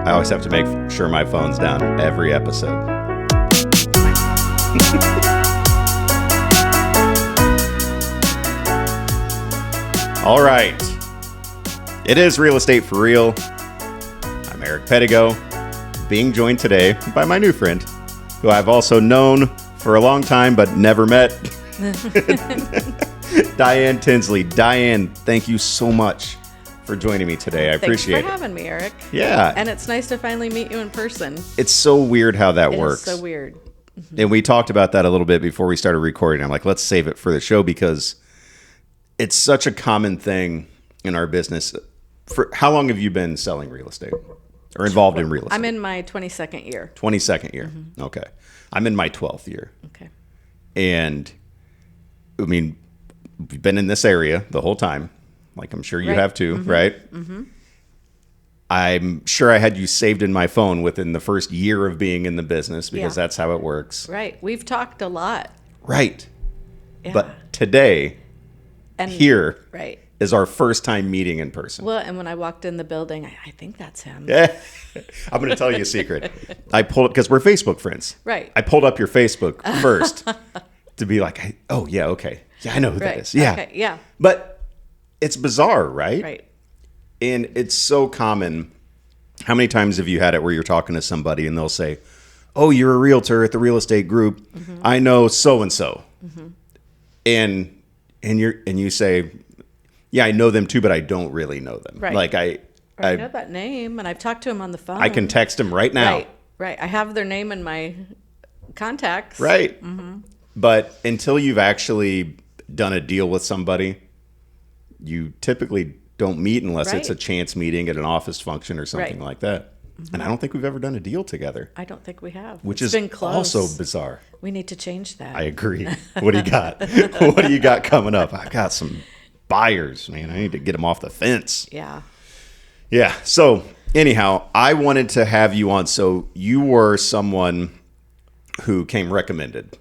I always have to make sure my phone's down every episode. All right. It is Real Estate for Real. I'm Eric Pettigo, being joined today by my new friend, who I've also known for a long time but never met, Diane Tinsley. Diane, thank you so much for joining me today. I appreciate it. Thanks for having me, Eric. Yeah. And it's nice to finally meet you in person. It's so weird how that works. It's so weird. And we talked about that a little bit before we started recording. I'm like, let's save it for the show because it's such a common thing in our business. For how long have you been selling real estate or involved in real estate? I'm in my 22nd year. 22nd year. Mm-hmm. Okay. I'm in my 12th year. Okay. And I mean, we've been in this area the whole time. Like I'm sure you have too, mm-hmm. right? Mm-hmm. I'm sure I had you saved in my phone within the first year of being in the business because that's how it works. Right. We've talked a lot. Right. Yeah. But today, here right. is our first time meeting in person. Well, and when I walked in the building, I think that's him. Yeah. I'm going to tell you a secret. I pulled up, because we're Facebook friends. Right. I pulled up your Facebook first to be like, oh, yeah, okay. Yeah, I know who that is. Yeah. Okay. Yeah. But it's bizarre, right? Right. And it's so common. How many times have you had it where you're talking to somebody and they'll say, oh, you're a realtor at the real estate group. Mm-hmm. I know so-and-so. Mm-hmm. And you say, yeah, I know them too, but I don't really know them. Right. Like I know that name and I've talked to him on the phone. I can text him right now. Right. I have their name in my contacts. Right. Mm-hmm. But until you've actually done a deal with somebody, you typically don't meet unless it's a chance meeting at an office function or something like that. Mm-hmm. And I don't think we've ever done a deal together. I don't think we have. Which it's been close. Also bizarre. We need to change that. I agree. What do you got? What do you got coming up? I got some buyers, man. I need to get them off the fence. Yeah. Yeah. So anyhow, I wanted to have you on. So you were someone who came recommended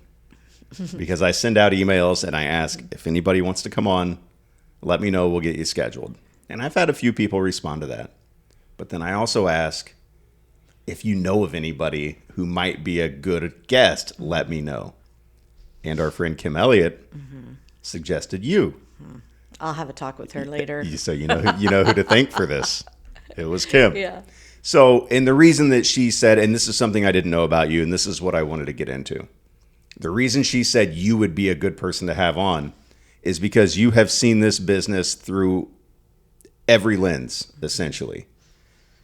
because I send out emails and I ask if anybody wants to come on, let me know. We'll get you scheduled. And I've had a few people respond to that. But then I also ask if you know of anybody who might be a good guest, let me know. And our friend Kim Elliott suggested you. I'll have a talk with her later. So you know who to thank for this. It was Kim. Yeah. So, and the reason that she said, and this is something I didn't know about you, and this is what I wanted to get into. The reason she said you would be a good person to have on is because you have seen this business through every lens, essentially.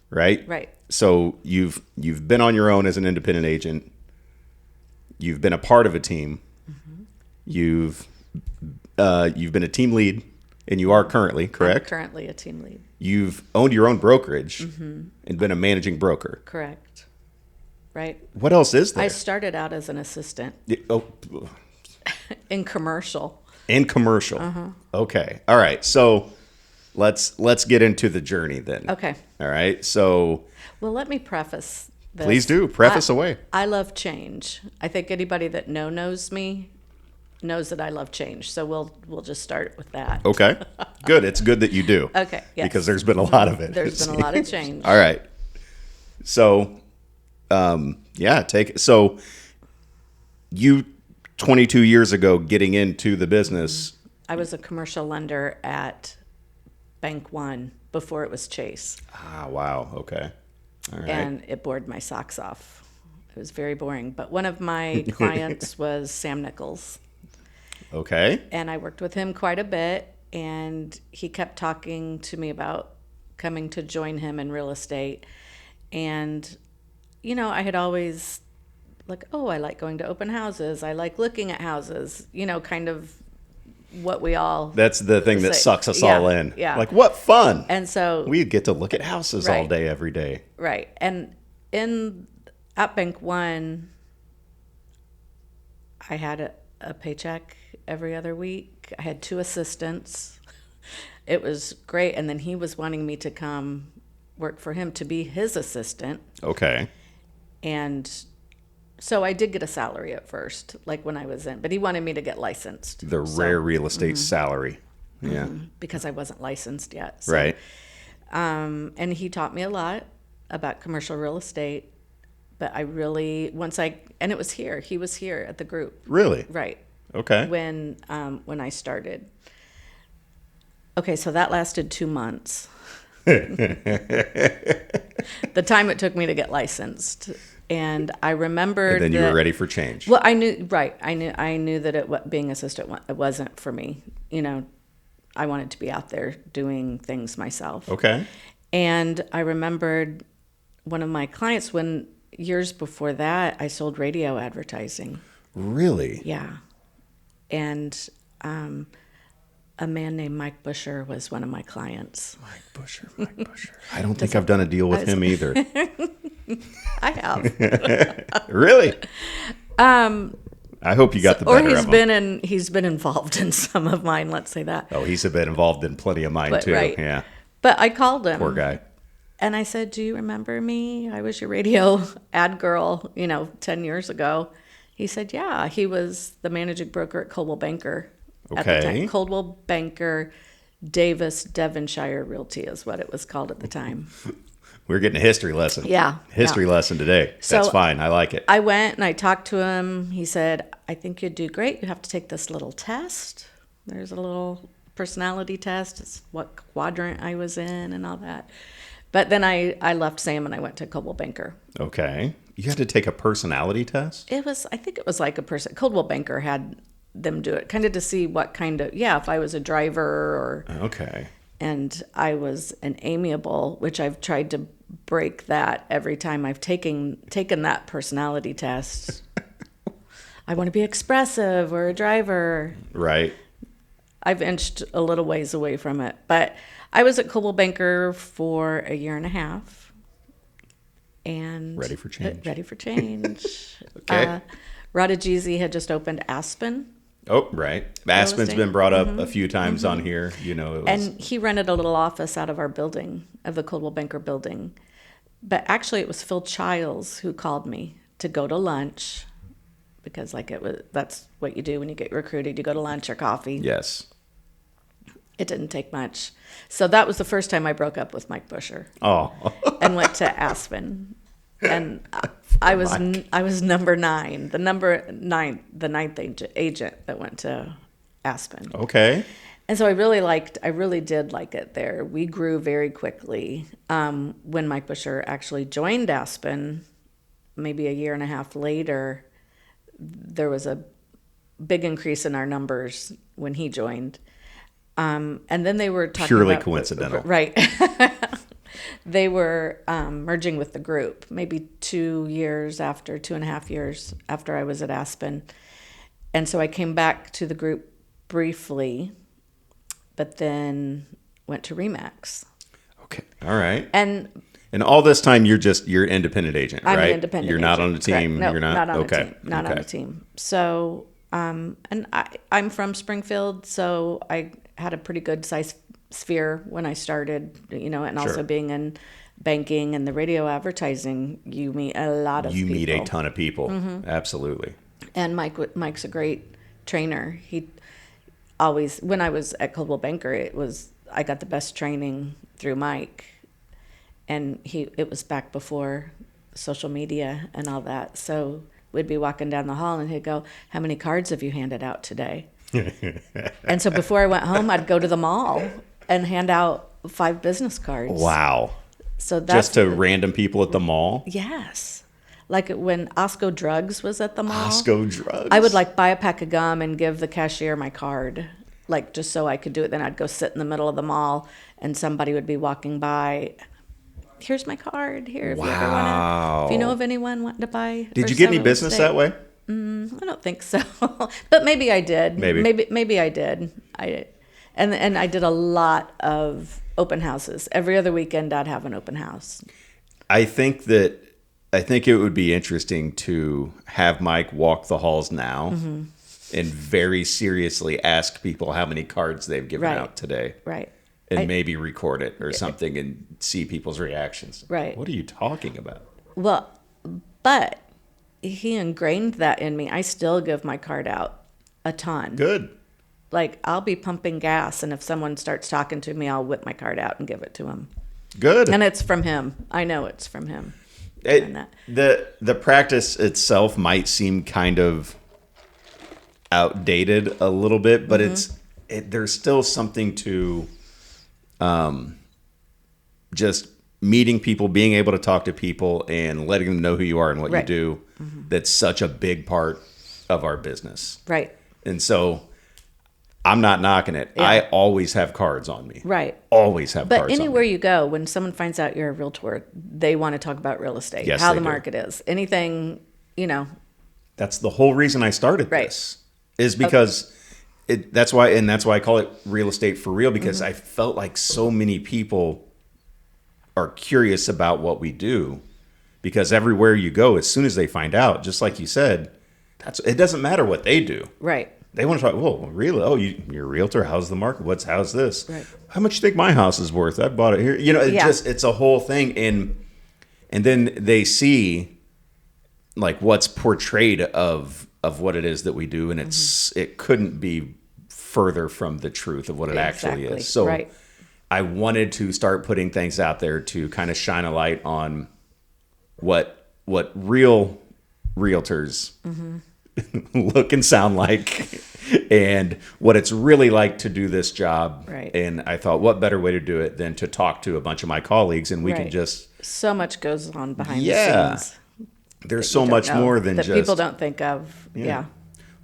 Right? Right. So you've been on your own as an independent agent. You've been a part of a team. Mm-hmm. You've been a team lead, and you are currently, correct? I'm currently a team lead. You've owned your own brokerage and been a managing broker. Correct. Right. What else is there? I started out as an assistant in commercial. In commercial. Uh-huh. Okay. All right. So let's get into the journey then. Okay. All right. So well, let me preface this. Please do. Preface away. I love change. I think anybody that knows me knows that I love change. So we'll just start with that. Okay. Good. It's good that you do. Okay. Yes. Because there's been a lot of it. There's been a lot of change. All right. So, so you 22 years ago getting into the business. I was a commercial lender at Bank One before it was Chase. Ah, wow. Okay. All right. And it bored my socks off. It was very boring. But one of my clients was Sam Nichols. Okay. And I worked with him quite a bit. And he kept talking to me about coming to join him in real estate. And, I had always I like going to open houses. I like looking at houses, kind of what we all. That's the thing that sucks us all in. Yeah. Like, what fun. And so we get to look at houses all day, every day. Right. And at Bank One, I had a paycheck every other week. I had 2 assistants. It was great. And then he was wanting me to come work for him to be his assistant. Okay. And so I did get a salary at first, like when I was in, but he wanted me to get licensed. The rare real estate salary. Yeah. Because I wasn't licensed yet. So, right. And he taught me a lot. about commercial real estate. But I really, and it was here. He was here at the group. Really? Right. Okay. When I started. Okay, so that lasted 2 months. The time it took me to get licensed. And I remembered And then you were ready for change. Well, I knew, right. I knew that being assistant, it wasn't for me. You know, I wanted to be out there doing things myself. Okay. And I remembered one of my clients when years before that, I sold radio advertising. Really? Yeah. And a man named Mike Busher was one of my clients. Mike Busher. I don't think I've done a deal with him either. I have. Really? I hope you got the better of him. He's been involved in some of mine, let's say that. Oh, he's been involved in plenty of mine too. Right. Yeah. But I called him. Poor guy. And I said, "Do you remember me? I was your radio ad girl, 10 years ago." He said, "Yeah." He was the managing broker at Coldwell Banker at the time. Coldwell Banker Davis Devonshire Realty is what it was called at the time. We're getting a history lesson. Yeah. History lesson today. So that's fine. I like it. I went and I talked to him. He said, "I think you'd do great. You have to take this little test. There's a little personality test. It's what quadrant I was in and all that." But then I left Sam and I went to Coldwell Banker. Okay. You had to take a personality test? I think it was like a person. Coldwell Banker had them do it, kind of to see what kind of, if I was a driver or. Okay. And I was an amiable, which I've tried to break that every time I've taken that personality test. I want to be expressive or a driver. Right. I've inched a little ways away from it. But I was at Coldwell Banker for a year and a half. And ready for change. Okay. Radajeezy had just opened Aspen. Oh, right. Aspen's been brought up a few times on here. And he rented a little office out of our building, of the Coldwell Banker building. But actually, it was Phil Childs who called me to go to lunch, because that's what you do when you get recruited. You go to lunch or coffee. Yes. It didn't take much. So that was the first time I broke up with Mike Busher. Oh. And went to Aspen. And I was number 9, the ninth agent that went to Aspen. Okay. And so I really did like it there. We grew very quickly. When Mike Busher actually joined Aspen, maybe a year and a half later, there was a big increase in our numbers when he joined. And then they were talking purely about, coincidental. Right. They were merging with the group maybe 2.5 years after I was at Aspen. And so I came back to the group briefly, but then went to Remax. Okay. All right. And all this time you're independent agent, right? I'm an independent You're agent. not on a team. No, you're not on okay. a team. Not on a team. So, and I'm from Springfield, so I had a pretty good size sphere when I started, and also being in banking and the radio advertising, you meet a lot of people. You meet a ton of people. Mm-hmm. Absolutely. And Mike's a great trainer. He always, when I was at Coldwell Banker, I got the best training through Mike. And it was back before social media and all that. So we'd be walking down the hall and he'd go, "How many cards have you handed out today?" And so before I went home, I'd go to the mall and hand out 5 business cards. Wow. So that's just to random people at the mall? Yes. Like when Osco Drugs was at the mall. Osco Drugs. I would buy a pack of gum and give the cashier my card, just so I could do it. Then I'd go sit in the middle of the mall and somebody would be walking by. "Here's my card. Here, if you know of anyone wanting to buy." Did you get any business that way? I don't think so, but maybe I did. Maybe I did. And I did a lot of open houses. Every other weekend, I'd have an open house. I think it would be interesting to have Mike walk the halls now and very seriously ask people how many cards they've given out today. Right. And maybe record it or something and see people's reactions. Right. What are you talking about? Well, but he ingrained that in me. I still give my card out a ton. Good. I'll be pumping gas, and if someone starts talking to me, I'll whip my card out and give it to them. Good. And it's from him. I know it's from him. The practice itself might seem kind of outdated a little bit, but there's still something to just meeting people, being able to talk to people, and letting them know who you are and what you do. That's such a big part of our business. Right. And so I'm not knocking it. I always have cards on me. Right. Always have cards on me. But anywhere you go, when someone finds out you're a realtor, they want to talk about real estate, Yes, how they the do. market is, anything, you know. That's the whole reason I started this, is because that's why I call it real estate for real, because I felt like so many people are curious about what we do, because everywhere you go, as soon as they find out, just like you said, it doesn't matter what they do. Right. They want to talk, whoa, really? Oh, you're a realtor? How's the market? How's this? Right. How much do you think my house is worth? I bought it here. You know, it's a whole thing. And then they see like what's portrayed of what it is that we do. And it couldn't be further from the truth of what it actually is. So I wanted to start putting things out there to kind of shine a light on what real realtors look and sound like, and what it's really like to do this job. Right. And I thought, what better way to do it than to talk to a bunch of my colleagues, and we can just... So much goes on behind the scenes. There's so much more than that just... people don't think of. Yeah.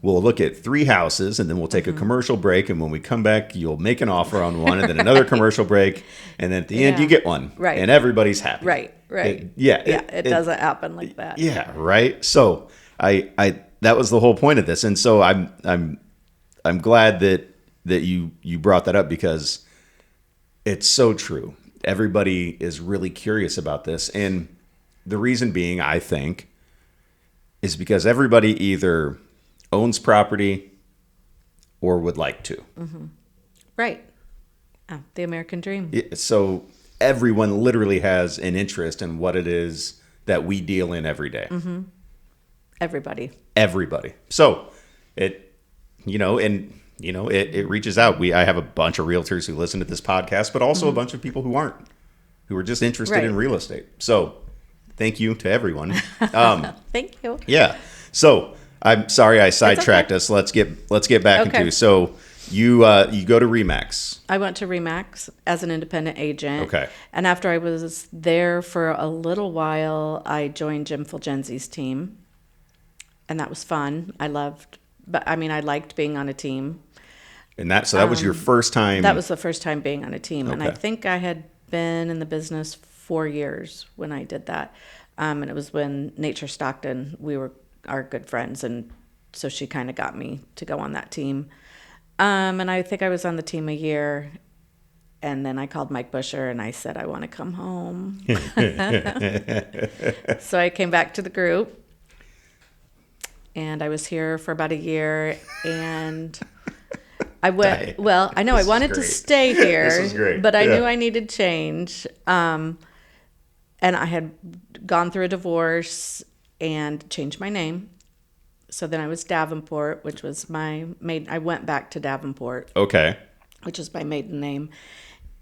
We'll look at 3 houses, and then we'll take a commercial break, and when we come back, you'll make an offer on one, and then another commercial break, and then at the end, you get one. Right. And everybody's happy. Right. It doesn't happen like that. Yeah, right? So that was the whole point of this. And so I'm glad that you brought that up, because it's so true. Everybody is really curious about this. And the reason being, I think, is because everybody either owns property or would like to. Right. Oh, the American dream. So everyone literally has an interest in what it is that we deal in every day. Everybody. So it reaches out. I have a bunch of realtors who listen to this podcast, but also a bunch of people who aren't, who are just interested in real estate. So thank you to everyone. Thank you. Yeah. So I'm sorry I sidetracked us. Let's get back into. So you go to Remax. I went to Remax as an independent agent. Okay. And after I was there for a little while, I joined Jim Fulgenzi's team. And that was fun. I liked being on a team. And that was your first time? That was the first time being on a team. Okay. And I think I had been in the business 4 years when I did that. And it was when Nature Stockton, we were our good friends. And so she kind of got me to go on that team. And I think I was on the team a year. And then I called Mike Busher and I said, I want to come home. So I came back to the group. And I was here for about a year, and I went. Well, I know I wanted to stay here, This is great. but I knew I needed change. And I had gone through a divorce and changed my name. So then I was Davenport, which was my maiden. I went back to Davenport. Okay. Which is my maiden name.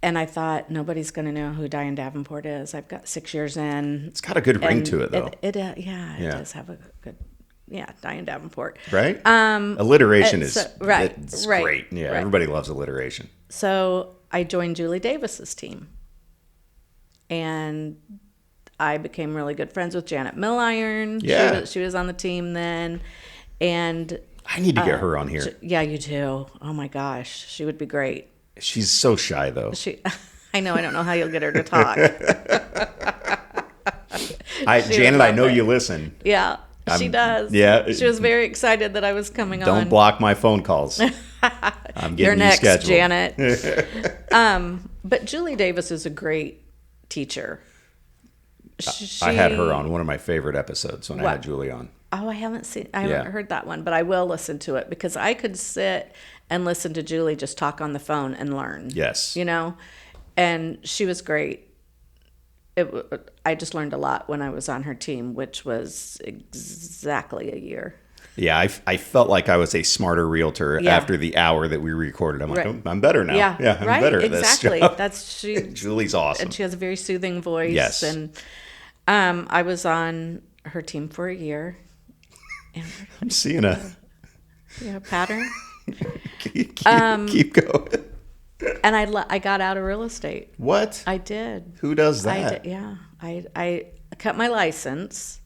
And I thought, nobody's going to know who Diane Davenport is. I've got 6 years in. It's got a good ring to it, though. It does have a good. Yeah, Diane Davenport. Right? Alliteration is right. It's right, great. Yeah, right. everybody loves alliteration. So I joined Julie Davis's team. And I became really good friends with Janet Milliron. Yeah. She was on the team then. And I need to get her on here. Yeah, you do. Oh my gosh. She would be great. She's so shy, though. I know. I don't know how you'll get her to talk. Janet, I know you listen. Yeah. She does. Yeah. She was very excited that I was coming on. Don't block my phone calls. I'm getting You're next, scheduled. Janet. But Julie Davis is a great teacher. I had her on one of my favorite episodes when I had Julie on. Oh, I haven't heard that one, but I will listen to it because I could sit and listen to Julie just talk on the phone and learn. Yes. And she was great. I just learned a lot when I was on her team, which was exactly a year. Yeah, I felt like I was a smarter realtor Yeah. after the hour that we recorded. I'm like, Right. oh, I'm better now. Yeah, I'm right. better at Exactly. this job. That's she. Julie's awesome. And she has a very soothing voice. Yes. And I was on her team for a year. And I'm seeing a pattern. keep going. And I got out of real estate. What? I did. Who does I that? did. Yeah. I cut my license.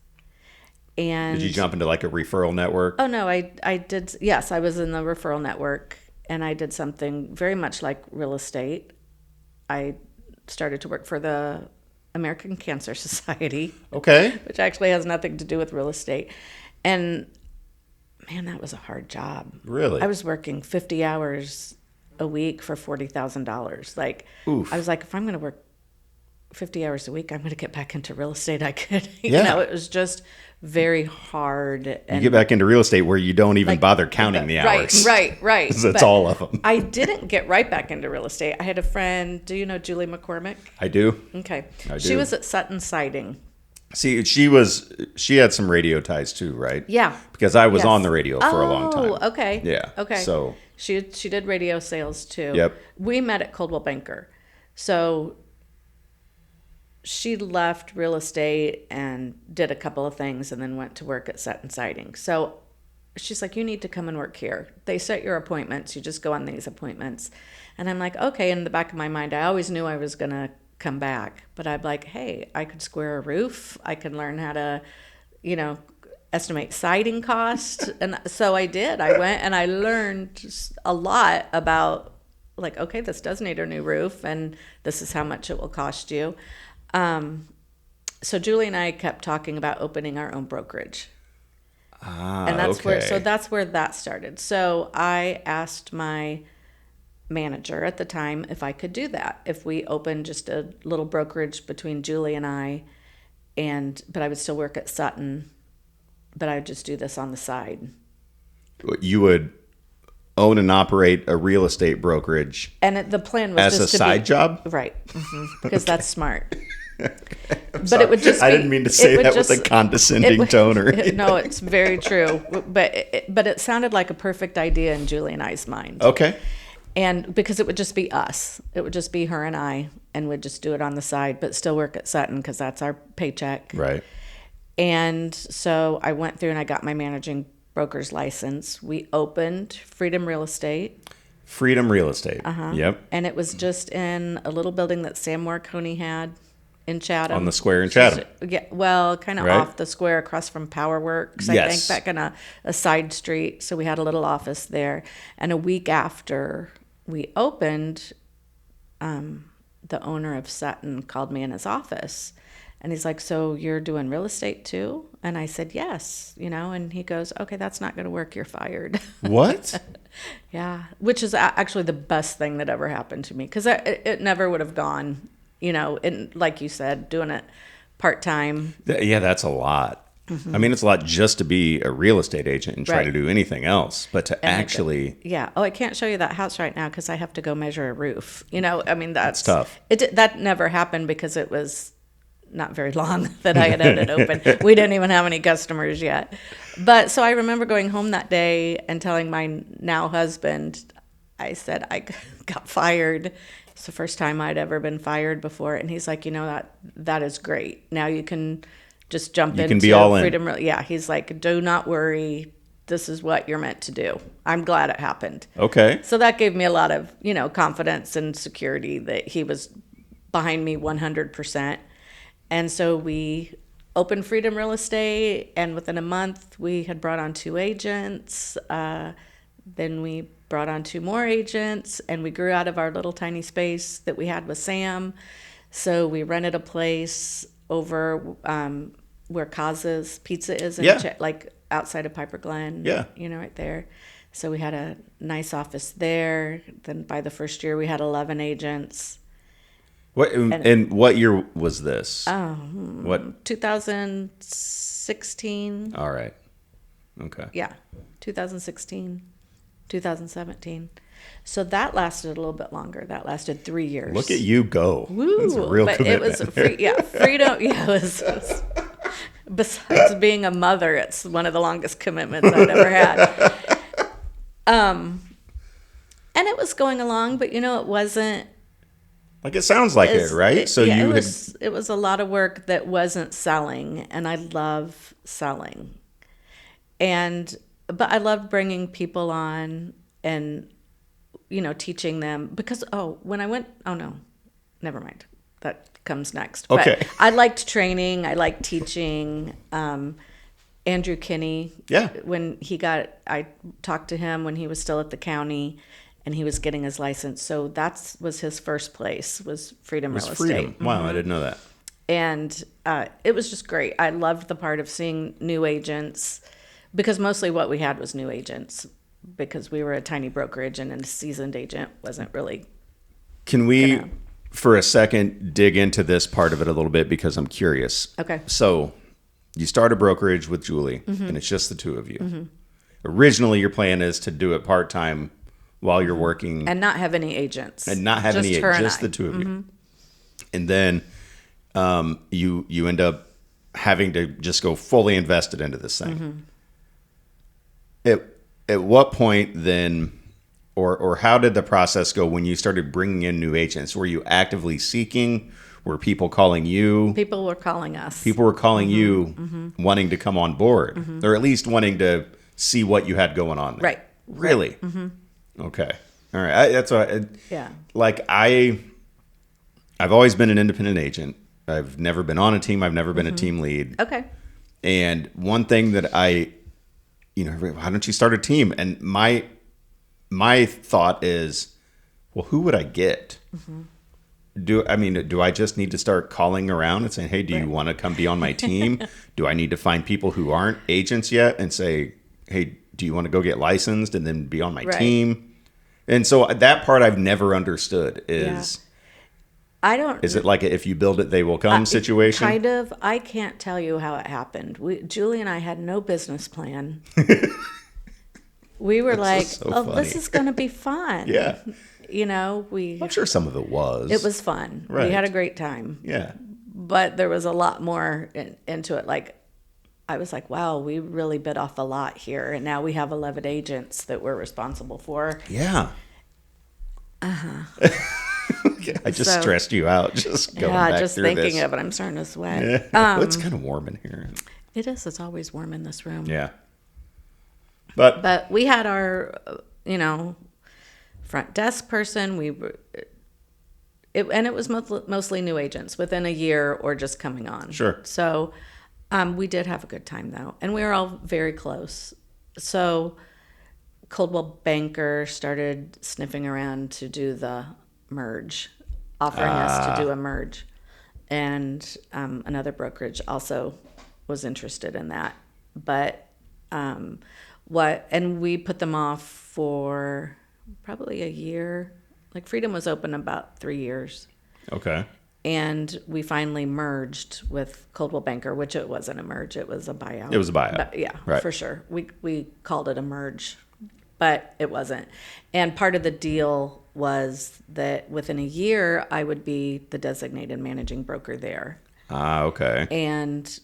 And Did you jump into like a referral network? Oh no, I did. Yes, I was in the referral network, and I did something very much like real estate. I started to work for the American Cancer Society. Okay. Which actually has nothing to do with real estate. And man, that was a hard job. Really? I was working 50 hours a week for $40,000. Like, Oof. I was like, if I'm going to work 50 hours a week, I'm going to get back into real estate. I could, Yeah. it was just very hard. And You get back into real estate where you don't even bother counting the hours. Right. 'Cause that's But all of them. I didn't get right back into real estate. I had a friend. Do you know Julie McCormick? I do. Okay. I She do. was at Sutton Siding. See, she had some radio ties too, right? Yeah. Because I was Yes. on the radio for a long time. Oh, okay. Yeah. Okay. So she did radio sales too. Yep. We met at Coldwell Banker. So she left real estate and did a couple of things and then went to work at Sutton Siding. So she's like, you need to come and work here. They set your appointments. You just go on these appointments. And I'm like, okay. In the back of my mind, I always knew I was going to come back. But I'm like, hey, I could square a roof. I can learn how to, estimate siding cost. And so I did. I went and I learned just a lot about, like, okay, this does need a new roof and this is how much it will cost you. So Julie and I kept talking about opening our own brokerage. And that's okay. that's where that started. So I asked my manager at the time if I could do that. If we opened just a little brokerage between Julie and I, but I would still work at Sutton, but I would just do this on the side. You would own and operate a real estate brokerage And the plan was as just a to side be, job? right? Because that's smart. But Sorry. it would just. I didn't mean to say that with a condescending tone. No, it's very true. But it sounded like a perfect idea in Julie and I's mind. Okay. And because it would just be us, it would just be her and I, and we'd just do it on the side, but still work at Sutton because that's our paycheck. Right. And so I went through and I got my managing broker's license. We opened Freedom Real Estate. Freedom Real Estate. Yep. And it was just in a little building that Sam Marconi had in Chatham. On the square in Chatham. Yeah, well, kind of Right. off the square across from Power Works, I Yes. think, back in a side street. So we had a little office there. And a week after we opened, the owner of Sutton called me in his office. And he's like, so you're doing real estate too? And I said, yes, and he goes, okay, that's not going to work. You're fired. What? Yeah, which is actually the best thing that ever happened to me because it never would have gone, and like you said, doing it part-time. Yeah, that's a lot. I mean, it's a lot just to be a real estate agent and try Right. to do anything else, but to actually... Yeah. Oh, I can't show you that house right now because I have to go measure a roof. I mean, that's tough. That never happened because it was not very long that I had had it open. We didn't even have any customers yet. But so I remember going home that day and telling my now husband, I said, I got fired. It's the first time I'd ever been fired before. And he's like, that is great. Now you can just jump into can be all in. Freedom. Yeah. He's like, do not worry. This is what you're meant to do. I'm glad it happened. Okay. So that gave me a lot of, confidence and security that he was behind me 100%. And so we opened Freedom Real Estate, and within a month, we had brought on 2 agents. Then we brought on 2 more agents, and we grew out of our little tiny space that we had with Sam. So we rented a place over where Kaza's Pizza is, like outside of Piper Glen. Yeah. Right there. So we had a nice office there. Then by the first year, we had 11 agents. And what year was this? What? 2016. All right. Okay. Yeah, 2016, 2017. So that lasted a little bit longer. That lasted 3 years. Look at you go. Woo! That's a real but commitment. it was freedom. Yeah, it was Besides being a mother, it's one of the longest commitments I've ever had. And it was going along, but it wasn't. Like it sounds like it, right? So yeah, you it was a lot of work that wasn't selling, and I love selling. But I loved bringing people on and teaching them because when I went, no, never mind. That comes next. Okay. But I liked training. I liked teaching. Andrew Kinney. Yeah. I talked to him when he was still at the county, and he was getting his license. So that was his first place, was Freedom Real Estate. Wow, I didn't know that. And it was just great. I loved the part of seeing new agents, because mostly what we had was new agents, because we were a tiny brokerage and a seasoned agent wasn't really. Can we, for a second, dig into this part of it a little bit, because I'm curious. Okay. So you start a brokerage with Julie, and it's just the two of you. Originally, your plan is to do it part-time while you're working. And not have any agents. And not have any agents, just the two of you. And then you end up having to just go fully invested into this thing. At what point then, or how did the process go when you started bringing in new agents? Were you actively seeking? Were people calling you? People were calling us. People were calling you, wanting to come on board, or at least wanting to see what you had going on there. Right. Really? Okay. All right. That's what. Yeah. Like I've always been an independent agent. I've never been on a team. I've never been a team lead. Okay. And one thing that why don't you start a team? And my thought is, well, who would I get? Do I just need to start calling around and saying, hey, do you want to come be on my team? Do I need to find people who aren't agents yet and say, hey, do you want to go get licensed and then be on my team? And so that part I've never understood is, is it like a, if you build it, they will come situation? Kind of. I can't tell you how it happened. Julie and I had no business plan. We were like, this is going to be fun. Yeah. I'm sure some of it was. It was fun. Right. We had a great time. Yeah. But there was a lot more into it. Like, I was like, wow, we really bit off a lot here. And now we have 11 agents that we're responsible for. Yeah. I just stressed you out. Just going back just through thinking this. of it. I'm starting to sweat. Yeah. It's kind of warm in here. It is. It's always warm in this room. Yeah. But we had our, front desk person. And it was mostly new agents within a year or just coming on. Sure. So we did have a good time, though. And we were all very close. So Coldwell Banker started sniffing around to do the merge, offering us to do a merge. And another brokerage also was interested in that. But and we put them off for probably a year. Like Freedom was open about 3 years. Okay. And we finally merged with Coldwell Banker, which it wasn't a merge. It was a buyout. It was a buyout. But yeah, right. For sure. We called it a merge, but it wasn't. And part of the deal was that within a year, I would be the designated managing broker there. Okay. And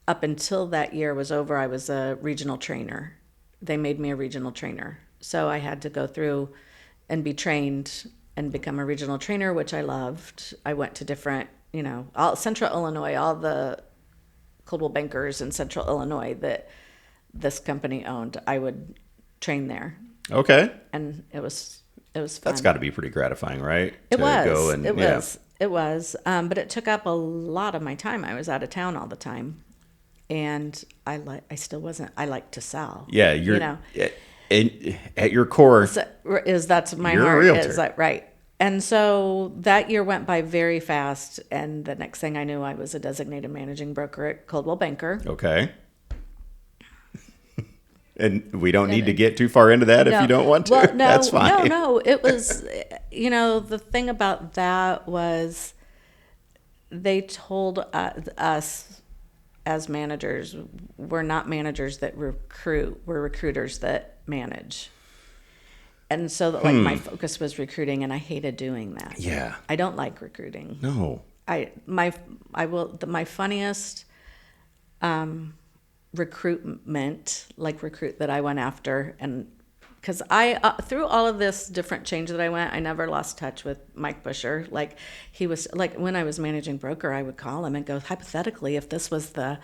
up until that year was over, I was a regional trainer. They made me a regional trainer. So I had to go through and be trained and become a regional trainer, which I loved. I went to different, all Central Illinois, all the Coldwell Bankers in Central Illinois that this company owned, I would train there. Okay. And it was fun. That's got to be pretty gratifying, right? It was. But it took up a lot of my time. I was out of town all the time. And I still wasn't. I like to sell. Yeah, at your core, that's my you're heart. a realtor. Is that right? And so that year went by very fast. And the next thing I knew, I was a designated managing broker at Coldwell Banker. Okay. And we don't need to get too far into that if you don't want to. Well, no, that's fine. No. It was, the thing about that was they told us as managers, we're not managers that recruit, we're recruiters that manage. And so my focus was recruiting, and I hated doing that. Yeah. I don't like recruiting. No. My funniest recruitment, like recruit that I went after. And because I, through all of this different change that I went, I never lost touch with Mike Busher. Like he was, like when I was managing broker, I would call him and go, hypothetically, if this was the,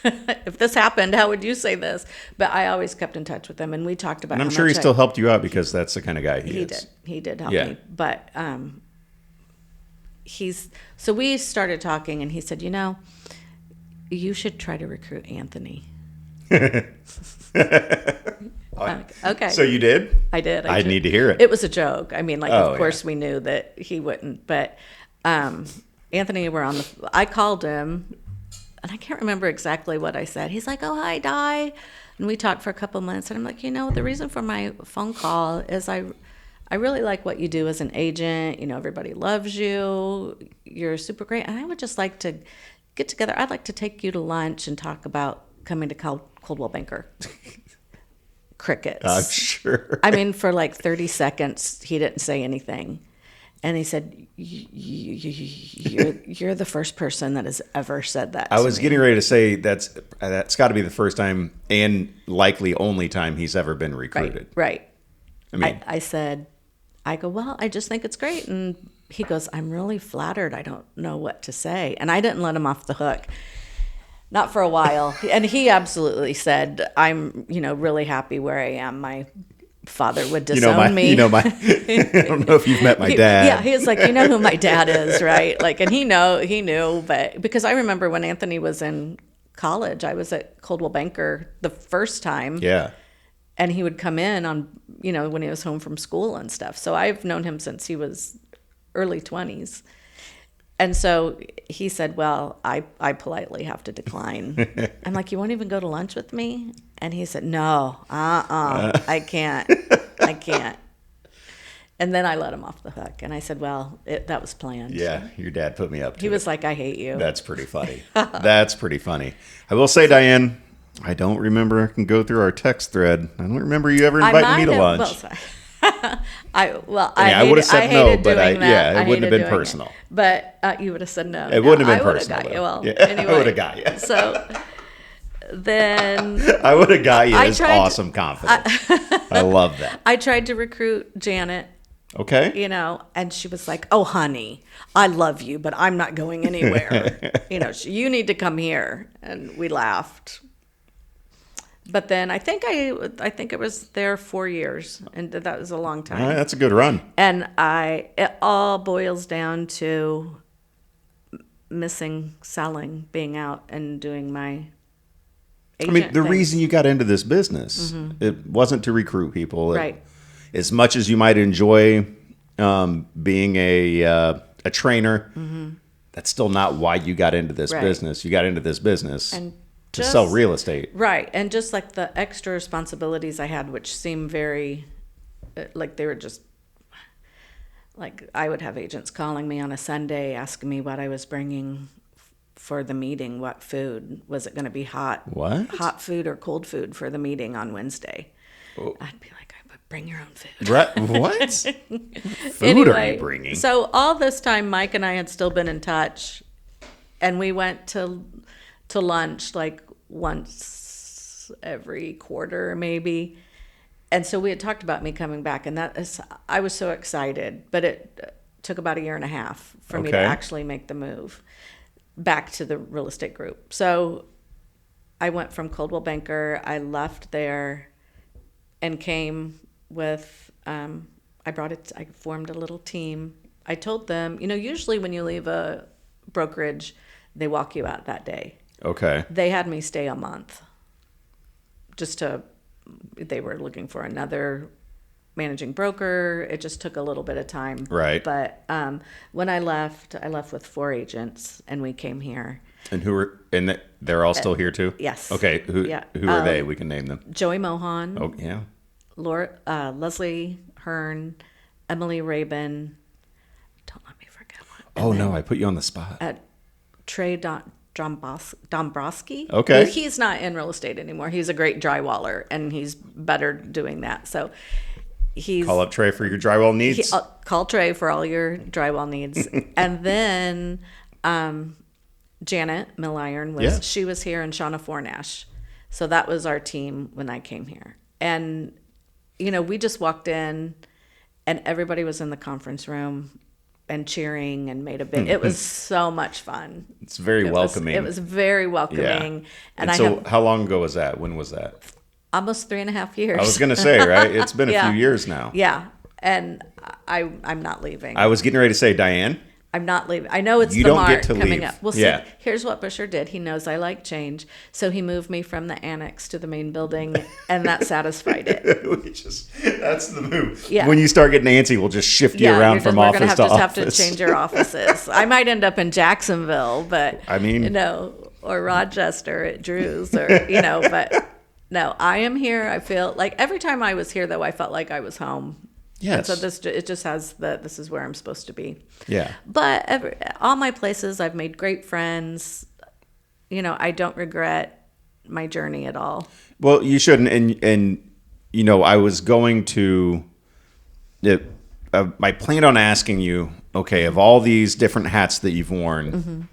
if this happened, how would you say this? But I always kept in touch with him, and we talked about. And I'm sure he still helped you out because that's the kind of guy he is. He did help me, but so we started talking, and he said, you should try to recruit Anthony. Okay. So you did? I did. I need to hear it. It was a joke. I mean, of course we knew that he wouldn't, but Anthony, I called him, and I can't remember exactly what I said. He's like, oh, hi, Di. And we talked for a couple months, and I'm like, the reason for my phone call is I really like what you do as an agent. Everybody loves you. You're super great. And I would just like to get together. I'd like to take you to lunch and talk about coming to Coldwell Banker. Crickets. I'm sure. I mean, for like 30 seconds, he didn't say anything. And he said, you're the first person that has ever said that to I was me. getting ready to say that's got to be the first time and likely only time he's ever been recruited. Right. I mean, I go, well, I just think it's great. And he goes, I'm really flattered. I don't know what to say. And I didn't let him off the hook. Not for a while. And he absolutely said, I'm, really happy where I am. My father would disown me. I don't know if you've met my dad. Yeah, he was like, who my dad is, right? Like, and he knew, but because I remember when Anthony was in college, I was at Coldwell Banker the first time. Yeah. And he would come in on, when he was home from school and stuff. So I've known him since he was early 20s. And so he said, well, I politely have to decline. I'm like, you won't even go to lunch with me? And he said, no, I can't. And then I let him off the hook. And I said, well, that was planned. Yeah, your dad put me up to He was like, I hate you. That's pretty funny. That's pretty funny. I will say, Diane, I don't remember. I can go through our text thread. I don't remember you ever inviting me to lunch. Well, sorry. I would have said no, but it wouldn't have been doing personal. It. But you would have said no. It wouldn't have been personal. Anyway, I would have got you. So then I would have got you as awesome confidence. I love that. I tried to recruit Janet. Okay. And she was like, "Oh, honey, I love you, but I'm not going anywhere. You need to come here." And we laughed. But then I think it was there 4 years, and that was a long time. All right, that's a good run. And it all boils down to missing selling, being out and doing my agent the things. reason you got into this business, it wasn't to recruit people. Right. As much as you might enjoy being a trainer, that's still not why you got into this business. You got into this business to sell real estate. Right. And just like the extra responsibilities I had, which seemed very, like they were just, like I would have agents calling me on a Sunday asking me what I was bringing for the meeting, what food. Was it going to be hot? What? Hot food or cold food for the meeting on Wednesday? Oh. I'd be like, bring your own food. Right. What? Food anyway, are you bringing? So all this time, Mike and I had still been in touch, and we went to lunch like once every quarter maybe. And so we had talked about me coming back, and I was so excited, but it took about a year and a half for me to actually make the move back to the real estate group. So I went from Coldwell Banker, I left there and came with, I formed a little team. I told them, usually when you leave a brokerage, they walk you out that day. Okay. They had me stay a month they were looking for another managing broker. It just took a little bit of time. Right. But when I left with 4 agents, and we came here. And they're all still here too? Yes. Okay. Who are they? We can name them. Joey Mohan. Oh, yeah. Leslie Hearn, Emily Rabin. Don't let me forget one. Oh, no, I put you on the spot. Trey Dombrowski. Okay. He's not in real estate anymore. He's a great drywaller, and he's better doing that. So call up Trey for your drywall needs. Call Trey for all your drywall needs. And then Janet Milliron was, Yeah. she was here, and Shauna Fornash. So that was our team when I came here. And, we just walked in and everybody was in the conference room and cheering and made a big, it was so much fun. It's very welcoming. It was very welcoming. Yeah. And so how long ago was that? When was that? almost 3.5 years. I was going to say, right? It's been a Yeah. few years now. Yeah. And I'm not leaving. I was getting ready to say, Diane, I'm not leaving. I know it's You the don't mark get to coming leave. up. Well, Yeah. see, here's what Busher did. He knows I like change, so he moved me from the annex to the main building, and that satisfied it. That's the move. Yeah. When you start getting antsy, we'll just shift you around from we're office to just office. have to change our offices. I might end up in Jacksonville, but I mean- or Rochester at Drew's, or but no, I am here. I feel like every time I was here, though, I felt like I was home. Yes. And so it just has this is where I'm supposed to be. Yeah. But all my places, I've made great friends. I don't regret my journey at all. Well, you shouldn't. And I was going to. I planned on asking you. Okay, of all these different hats that you've worn,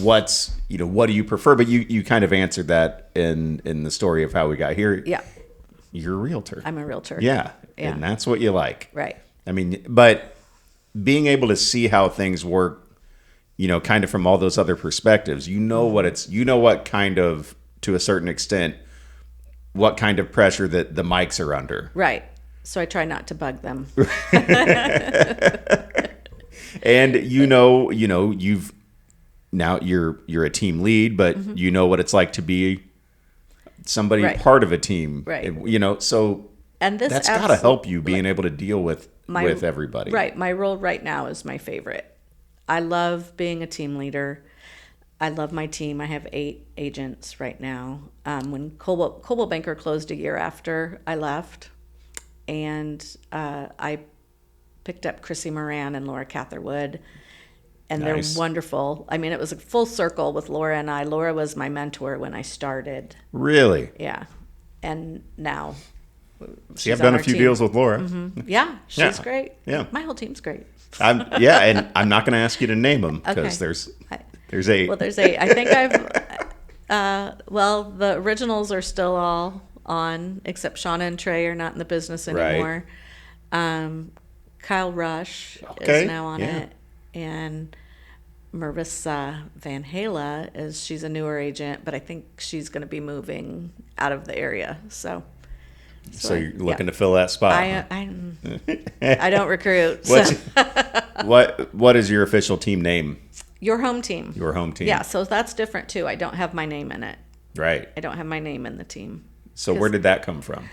what do you prefer? But you kind of answered that in the story of how we got here. Yeah, You're a realtor. I'm a realtor. Yeah. Yeah. And that's what you like. Right. I mean, but being able to see how things work, kind of from all those other perspectives, what kind of, to a certain extent, what kind of pressure that the mics are under. Right. So I try not to bug them. And you've now you're a team lead, but you know what it's like to be somebody Right. part of a team. Right. So And this that's got to help you being able to deal with everybody. Right. My role right now is my favorite. I love being a team leader. I love my team. I have 8 agents right now. When Coldwell Banker closed a year after I left, and I picked up Chrissy Moran and Laura Catherwood, and Nice. they're wonderful. I mean, it was a full circle with Laura and I. Laura was my mentor when I started. Really? Yeah. And now See, I've she's on done a our few team. deals with Laura. Yeah, she's Yeah. great. Yeah. My whole team's great. And I'm not going to ask you to name them because Okay. there's 8. Well, there's 8. I think the originals are still all on, except Shauna and Trey are not in the business anymore. Kyle Rush Okay, is now on yeah. it. And Marissa Van Hala she's a newer agent, but I think she's going to be moving out of the area. So you're looking to fill that spot. I don't recruit. What's, So. what is your official team name? Your home team. Your home team. Yeah, so that's different too. I don't have my name in it. Right. I don't have my name in the team. So where did that come from?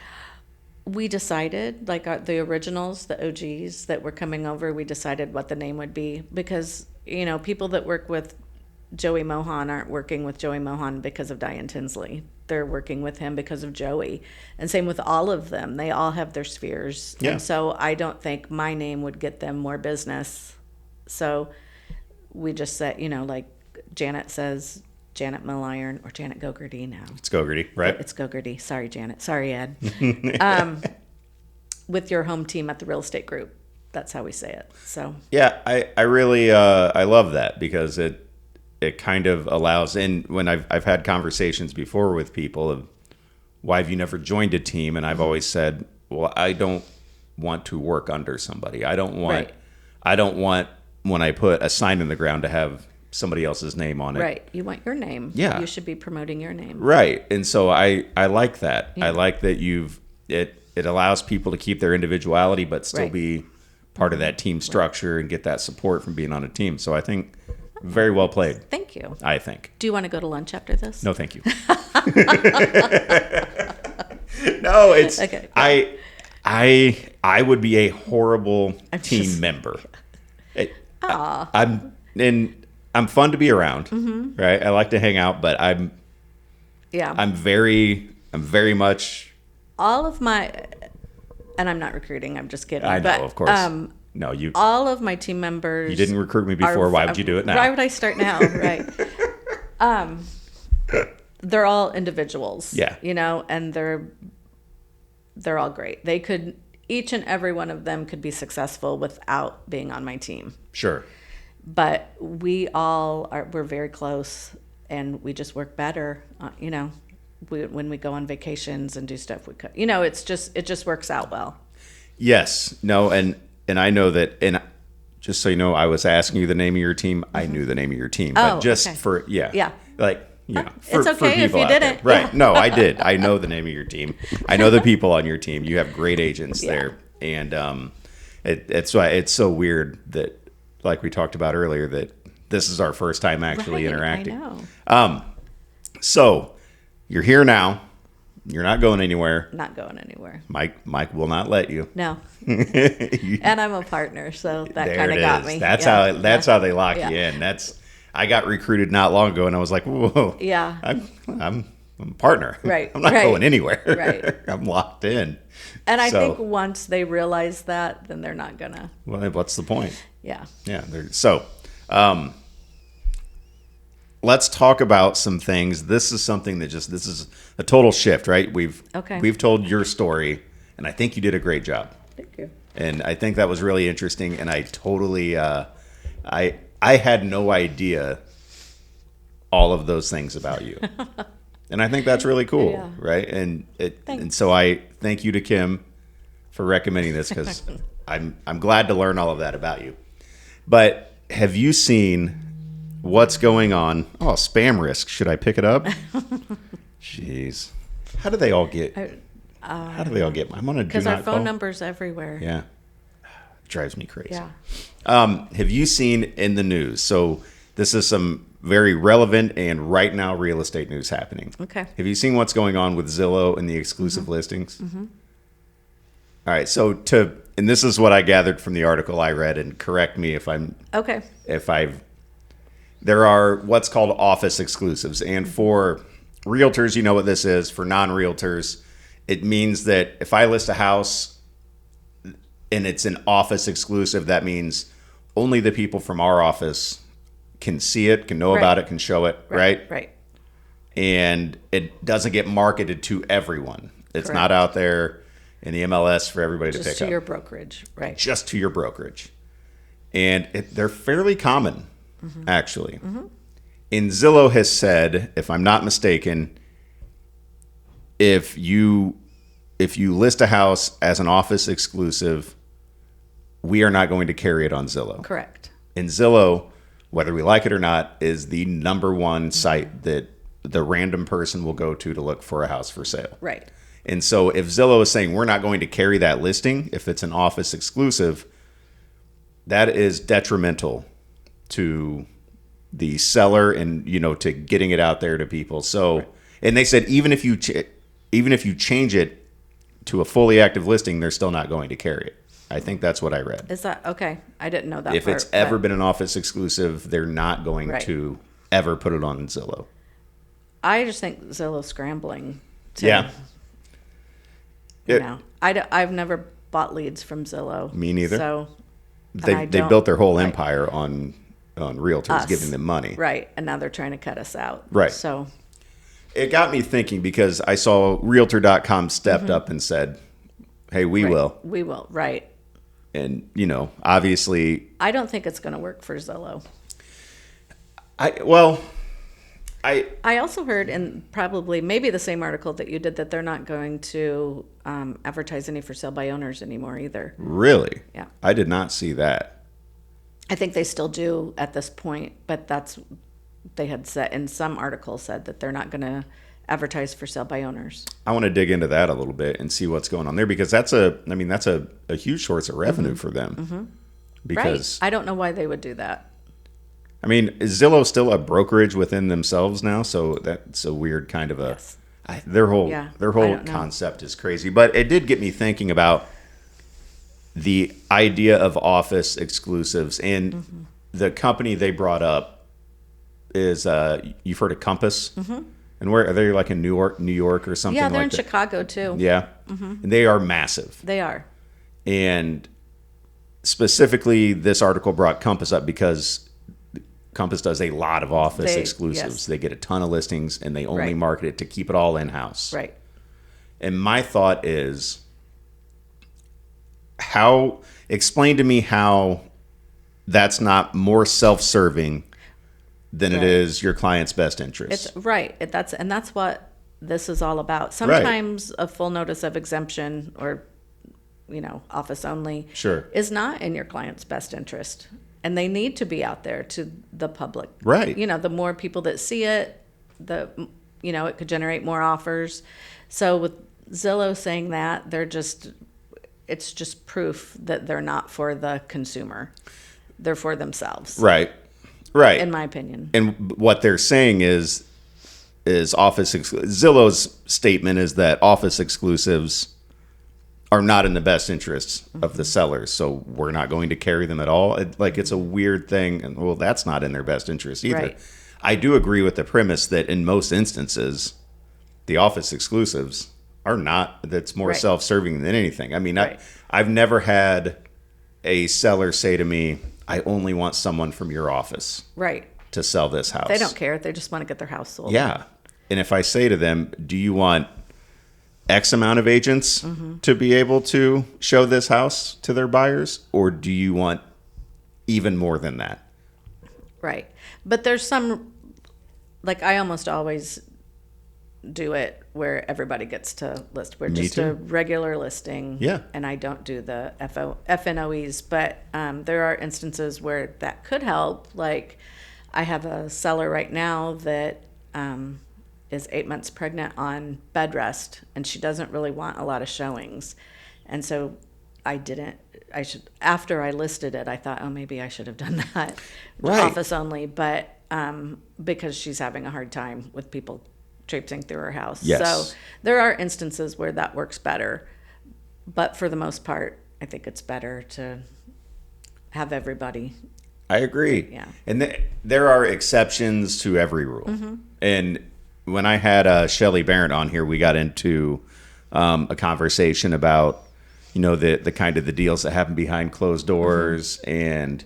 We decided, the originals, the OGs that were coming over, we decided what the name would be because, people that work with Joey Mohan aren't working with Joey Mohan because of Diane Tinsley. They're working with him because of Joey. And same with all of them. They all have their spheres. Yeah. And so I don't think my name would get them more business. So we just said, like Janet says, Janet Milliron or Janet Gogarty now. It's Gogarty, right? It's Gogarty. Sorry, Janet. Sorry, Ed. With your home team at the real estate group. That's how we say it. So Yeah, I really I love that because it kind of allows. And when I've had conversations before with people of why have you never joined a team, and I've always said, well, I don't want to work under somebody. I don't want when I put a sign in the ground to have somebody else's name on it. right, you want your name. Yeah. You should be promoting your name. Right. And so I like that. Yeah. I like that it allows people to keep their individuality but still Right. be part of that team structure and get that support from being on a team. So I think very well played, Thank you. I think. Do you want to go to lunch after this? No, thank you. No, it's Okay. I would be a horrible I'm team just- member. Aw. I'm fun to be around, Mm-hmm. right? I like to hang out, but I'm very much. All of my, and I'm not recruiting, I'm just kidding. I know, but, of course. No, you all of my team members. you didn't recruit me before. Why would you do it now? Why would I start now? Right. They're all individuals. Yeah. And they're all great. They could, each and every one of them could be successful without being on my team. Sure. but we're very close, and we just work better. When we go on vacations and do stuff, it just works out well. Yes. No. And I know that, and just so you know, I was asking you the name of your team. I knew the name of your team, but just okay. yeah. Like, it's okay if you didn't. Right. Yeah. No, I did. I know the name of your team. I know the people on your team. You have great agents there. And it's why it's so weird that, like we talked about earlier, that this is our first time actually interacting. I know. So you're here now. You're not going anywhere. Not going anywhere. Mike will not let you. No. And I'm a partner, so that kind of got me. That's how they lock you in. I got recruited not long ago, and I was like, whoa. Yeah. I'm a partner. Right. I'm not going anywhere. Right. I'm locked in. And I think once they realize that, then they're not gonna. Well, what's the point? Yeah. Yeah. So, let's talk about some things. This is something that this is a total shift, right? We've told your story, and I think you did a great job. Thank you. And I think that was really interesting. And I totally, I had no idea all of those things about you. And I think that's really cool, right? And so I thank you to Kim for recommending this, because I'm glad to learn all of that about you. But have you seen what's going on? Oh, spam risk. Should I pick it up? Jeez. How do they all get? I'm on a do not because our phone call. number's everywhere. Yeah. Drives me crazy. Yeah. Have you seen in the news? So this is some very relevant and right now real estate news happening. Okay. Have you seen what's going on with Zillow and the exclusive listings? Mm-hmm. All right. So and this is what I gathered from the article I read, and correct me if I'm okay. There are what's called office exclusives, and for realtors, you know what this is. For non-realtors, it means that if I list a house and it's an office exclusive, that means only the people from our office can see it, can know about it, can show it, right? Right. And it doesn't get marketed to everyone. It's not out there in the MLS for everybody to pick up. Just to your brokerage, right? Just to your brokerage. And they're fairly common, actually. Mm-hmm. And Zillow has said, if I'm not mistaken, if you list a house as an office exclusive, we are not going to carry it on Zillow. Correct. And Zillow, whether we like it or not, is the number one site that the random person will go to look for a house for sale. Right. And so if Zillow is saying we're not going to carry that listing, if it's an office exclusive, that is detrimental to the seller and, to getting it out there to people. So, and they said even if you change it to a fully active listing, they're still not going to carry it. I think that's what I read. Is that okay? I didn't know that. If it's ever been an office exclusive, they're not going to ever put it on Zillow. I just think Zillow's scrambling. I've never bought leads from Zillow. Me neither. So they built their whole empire on realtors giving them money. Right. And now they're trying to cut us out. Right. So it got me thinking, because I saw Realtor.com stepped up and said, hey, we will. We will. Right. And, obviously, I don't think it's going to work for Zillow. I also heard, in probably maybe the same article that you did, that they're not going to advertise any for sale by owners anymore either. Really? Yeah. I did not see that. I think they still do at this point, but they had said in some articles said that they're not going to advertise for sale by owners. I want to dig into that a little bit and see what's going on there, because that's a huge source of revenue for them. Mm-hmm. Because I don't know why they would do that. I mean, is Zillow still a brokerage within themselves now? So that's a weird kind of their whole concept is crazy. But it did get me thinking about the idea of office exclusives, and the company they brought up is you've heard of Compass. Mm-hmm. And where are they? Like in New York or something? Yeah, they're like in Chicago too. Yeah, and they are massive. They are. And specifically, this article brought Compass up because Compass does a lot of office exclusives. Yes. They get a ton of listings, and they only market it to keep it all in house. Right. And my thought is, explain to me how that's not more self-serving than it Right. is your client's best interest. It's right. That's what this is all about. Sometimes a full notice of exemption or office only Sure. is not in your client's best interest. And they need to be out there to the public. Right. The more people that see it, it could generate more offers. So with Zillow saying that, it's just proof that they're not for the consumer. They're for themselves. Right. Right. In my opinion. And what they're saying is Zillow's statement is that office exclusives are not in the best interests of the sellers, so we're not going to carry them at all. It's a weird thing, and well, that's not in their best interest either. Right. I do agree with the premise that in most instances, the office exclusives are not. That's more Right. self-serving than anything. I mean, Right. I've never had a seller say to me, "I only want someone from your office Right. to sell this house." They don't care. They just want to get their house sold. Yeah. And if I say to them, do you want X amount of agents to be able to show this house to their buyers? Or do you want even more than that? Right. But there's some, I almost always do it where everybody gets to list. We're Me just too. a regular listing. Yeah. And I don't do the FNOEs. But there are instances where that could help. Like I have a seller right now that is 8 months pregnant on bed rest, and she doesn't really want a lot of showings. And so after I listed it, I thought, oh, maybe I should have done that. Right. Office only, but because she's having a hard time with people traipsing through her house. Yes. So there are instances where that works better. But for the most part, I think it's better to have everybody. I agree. Yeah. And there are exceptions to every rule. And when I had Shelley Barrett on here, we got into a conversation about, the kind of the deals that happen behind closed doors, and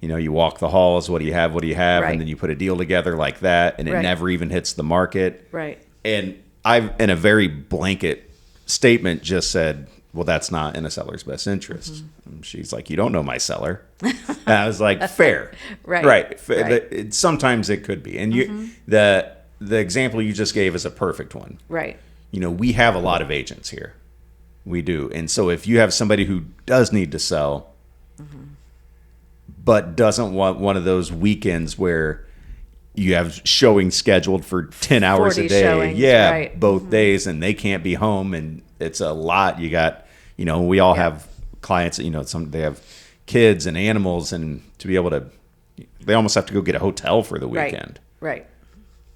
you walk the halls. What do you have? What do you have? Right. And then you put a deal together like that, and it Right. never even hits the market. Right. And I've, in a very blanket statement, just said, well, that's not in a seller's best interest. And she's like, you don't know my seller. And I was like, fair. Right. Right. Right. Sometimes it could be. And the example you just gave is a perfect one. Right. We have a lot of agents here. We do. And so if you have somebody who does need to sell, but doesn't want one of those weekends where you have showing scheduled for 10 hours a 40 day. showings, Yeah. right. Both days, and they can't be home, and it's a lot. You got, we all have clients, they have kids and animals, and to be able to, they almost have to go get a hotel for the weekend. Right.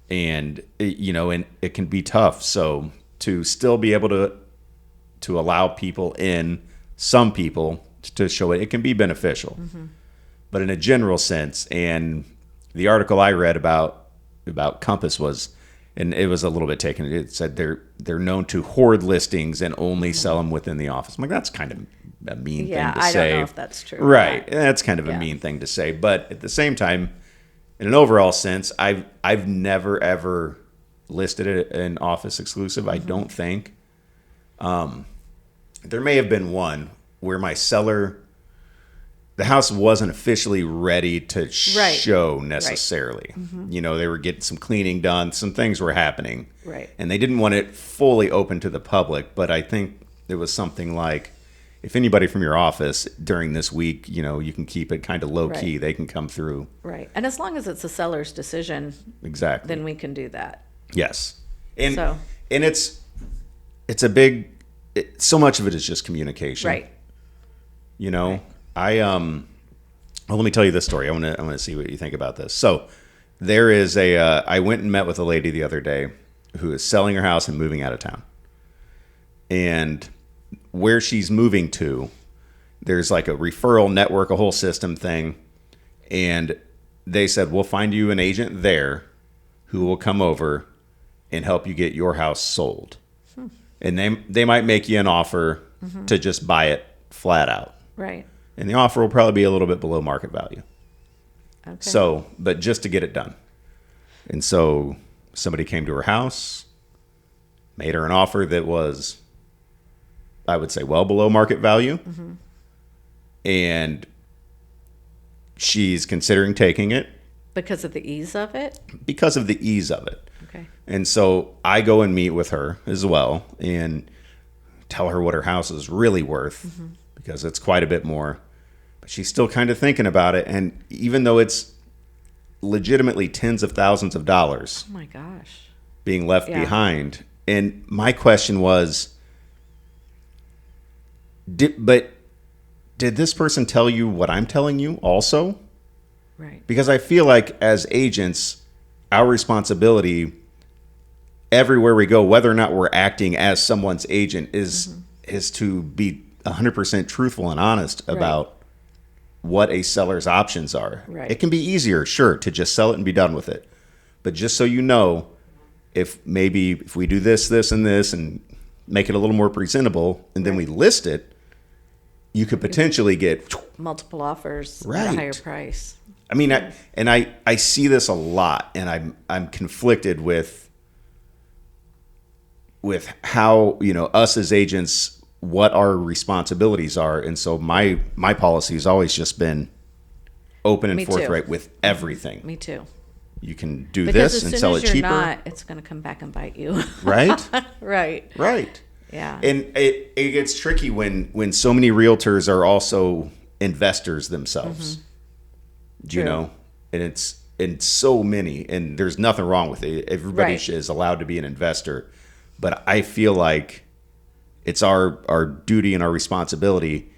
And and it can be tough. So to still be able to allow people in, some people to show it can be beneficial. But in a general sense, and the article I read about Compass was, and it was a little bit taken. It said they're known to hoard listings and only sell them within the office. I'm like, that's kind of a mean thing to say. I don't know if that's true. Right. That's kind of a Yeah. mean thing to say. But at the same time, in an overall sense, I've never ever listed an office exclusive. I don't think. There may have been one where my seller, the house wasn't officially ready to show necessarily. They were getting some cleaning done, some things were happening, Right. and they didn't want it fully open to the public. But I think it was something like, if anybody from your office during this week, you can keep it kind of low key. Right. They can come through. Right. And as long as it's a seller's decision, Exactly. then we can do that. Yes. And So- and it's a big. So much of it is just communication. Right. Well, let me tell you this story. I want to see what you think about this. So there is I went and met with a lady the other day who is selling her house and moving out of town. And where she's moving to, there's like a referral network, a whole system thing. And they said, we'll find you an agent there who will come over and help you get your house sold. And they might make you an offer to just buy it flat out. Right. And the offer will probably be a little bit below market value. Okay. So, but just to get it done. And so somebody came to her house, made her an offer that was, I would say, well below market value. And she's considering taking it Because of the ease of it? because of the ease of it. Okay. And so I go and meet with her as well and tell her what her house is really worth because it's quite a bit more. But she's still kind of thinking about it. And even though it's legitimately tens of thousands of dollars Oh my gosh. being left Yeah. behind. And my question was, did this person tell you what I'm telling you also? Right. Because I feel like as agents, our responsibility everywhere we go, whether or not we're acting as someone's agent, is to be 100% truthful and honest about what a seller's options are. Right. It can be easier, sure, to just sell it and be done with it. But just so you know, if we do this, this, and this, and make it a little more presentable, and then we list it, you could potentially get multiple offers at Right. a higher price. I mean, I see this a lot, and I'm conflicted with how, us as agents, what our responsibilities are. And so my policy has always just been open and Me too. forthright with everything. Me too. You can do Because this as and soon sell as it you're cheaper. not, it's going to come back and bite you. Right? Right. Right. Yeah. And it gets tricky when so many realtors are also investors themselves. True. And it's so many, and there's nothing wrong with it. Everybody Right. is allowed to be an investor. But I feel like it's our duty and our responsibility,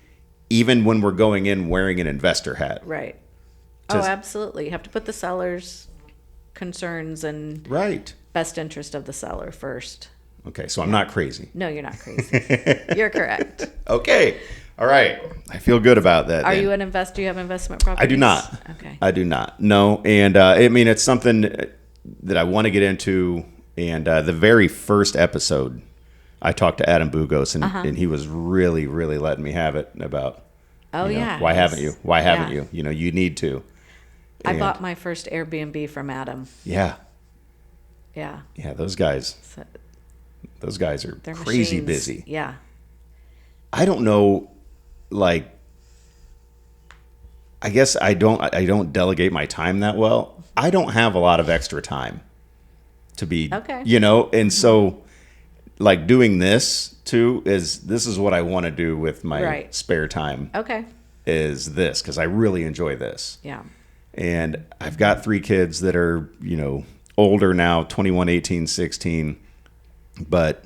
even when we're going in wearing an investor hat. Right. To- Absolutely. You have to put the seller's concerns and Right. best interest of the seller first. Okay, so I'm not crazy. No, you're not crazy. You're correct. Okay. All right. I feel good about that. Are then. you an investor? Do you have investment properties? I do not. Okay. I do not. No. And it's something that I want to get into. And the very first episode, I talked to Adam Bugos, and he was really, really letting me have it about, Oh, yeah. why haven't you? Why haven't Yeah. you? You need to. I And- bought my first Airbnb from Adam. Yeah. Yeah. Yeah. Those guys So are they're crazy machines. busy. Yeah. I don't know, I guess I don't delegate my time that well. I don't have a lot of extra time to be, Okay. and so doing this too this is what I want to do with my Right. spare time Okay. is this, because I really enjoy this. Yeah. And I've got 3 kids that are, older now, 21, 18, 16, but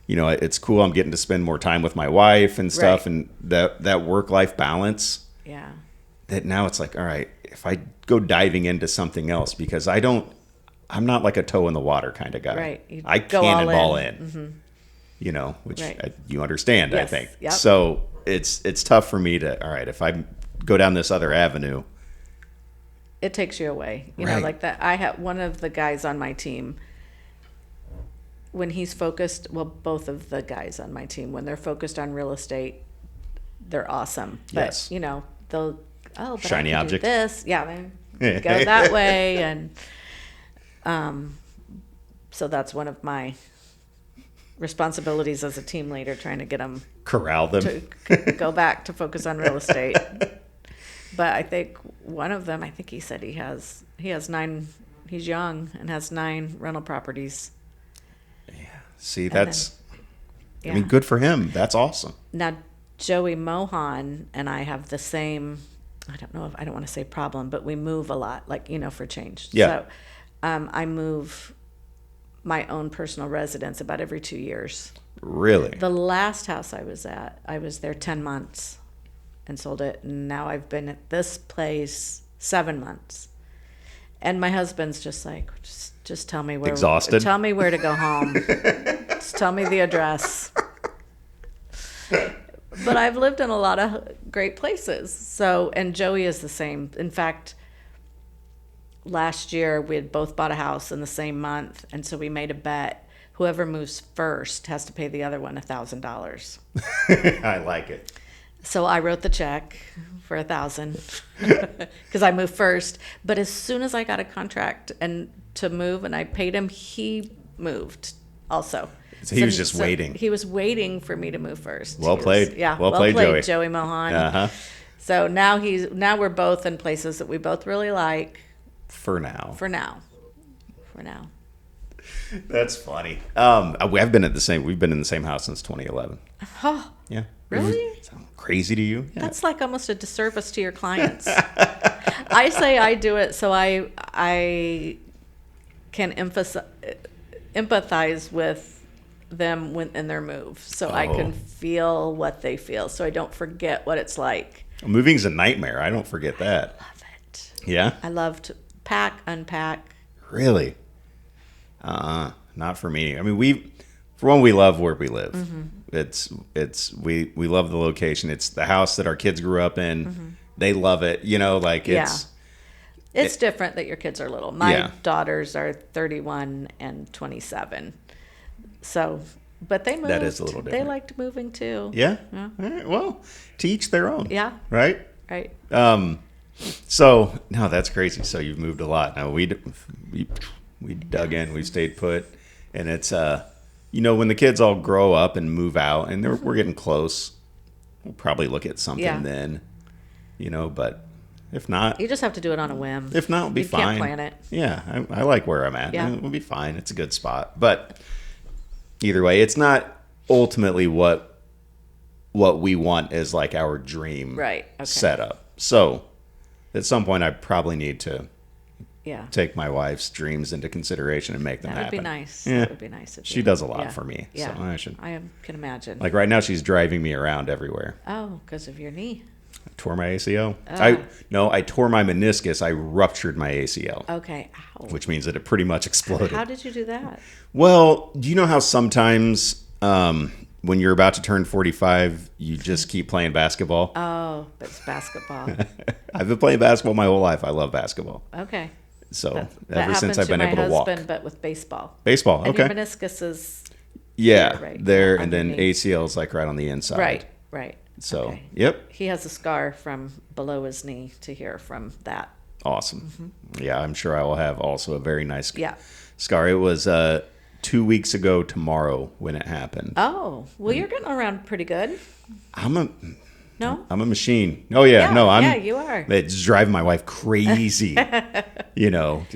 it's cool. I'm getting to spend more time with my wife and stuff, Right. and that work-life balance. Yeah. That now it's like, all right, if I go diving into something else, because I'm not like a toe in the water kind of guy. Right. You I go all cannonball in. in, which Right. you understand, I Yes. think. Yep. So it's tough for me to, all right, if I go down this other avenue. It takes you away. You Right. know, like that. I have one of the guys on my team, when he's focused, well, both of the guys on my team, when they're focused on real estate, they're awesome. But, Yes. they'll, but Shiny I can object. do this. Yeah, they go that way. And so that's one of my responsibilities as a team leader, trying to get them Corral them. to go back to focus on real estate. But I think one of them, I think he said he has 9, he's young and has 9 rental properties. See, that's, Yeah. I mean, good for him. That's awesome. Now, Joey Mohan and I have the same, I don't want to say problem, but we move a lot, for change. Yeah. So I move my own personal residence about every 2 years. Really? The last house I was at, I was there 10 months and sold it. And now I've been at this place 7 months. And my husband's just like, just tell me where. Exhausted? Tell me where to go home. Just tell me the address. But I've lived in a lot of great places. So, and Joey is the same. In fact, last year we had both bought a house in the same month. And so we made a bet. Whoever moves first has to pay the other one $1,000. I like it. So I wrote the check for $1,000 because I moved first. But as soon as I got a contract and to move, and I paid him, he moved also. So he was just waiting. He was waiting for me to move first. Well played. Yeah, Well played, Joey. Joey Mohan. Uh-huh. So now we're both in places that we both really like For now. for now. That's funny. We've been in the same house since 2011. Oh, Yeah. really? Sound crazy to you? Yeah. That's like almost a disservice to your clients. I say I do it so I can empathize with them in their move, so I can feel what they feel, so I don't forget what it's like. Moving's a nightmare. I don't forget that. Love it. Yeah? I love to pack, unpack. Really? Not for me. I mean, we love where we live. Mm-hmm. We love the location. It's the house that our kids grew up in. Mm-hmm. They love it. It's different that your kids are little. My daughters are 31 and 27. So, but they moved. That is a little different. They liked moving too. Yeah? All right. Well, to each their own. Yeah. Right? Right. So, no, that's crazy. So you've moved a lot. Now, we dug in. We stayed put. And it's, when the kids all grow up and move out, and we're getting close, we'll probably look at something then, but if not. You just have to do it on a whim. If not, we'll be fine. You can't plan it. Yeah, I like where I'm at. Yeah. We'll be fine. It's a good spot. But either way, it's not ultimately what we want as like our dream setup. So at some point, I probably need to take my wife's dreams into consideration and make them happen. That would be nice. Yeah. That would be nice of you. She does a lot for me. Yeah. So I should. Can imagine. Like right now, she's driving me around everywhere. Oh, because of your knee. I tore my ACL. I tore my meniscus. I ruptured my ACL. Okay. Ow. Which means that it pretty much exploded. How did you do that? Well, do you know how sometimes when you're about to turn 45, you just keep playing basketball? Oh, but it's basketball. I've been playing basketball my whole life. I love basketball. Okay. So ever since I've been able to walk. My husband, but with baseball. Baseball, okay. And your meniscus is there, and then ACL is like right on the inside. Right. So, yep. He has a scar from below his knee to here from that. Awesome. Mm-hmm. Yeah, I'm sure I will have also a very nice scar. It was 2 weeks ago tomorrow when it happened. Oh, well, you're getting around pretty good. I'm a machine. Oh yeah, you are. It's driving my wife crazy.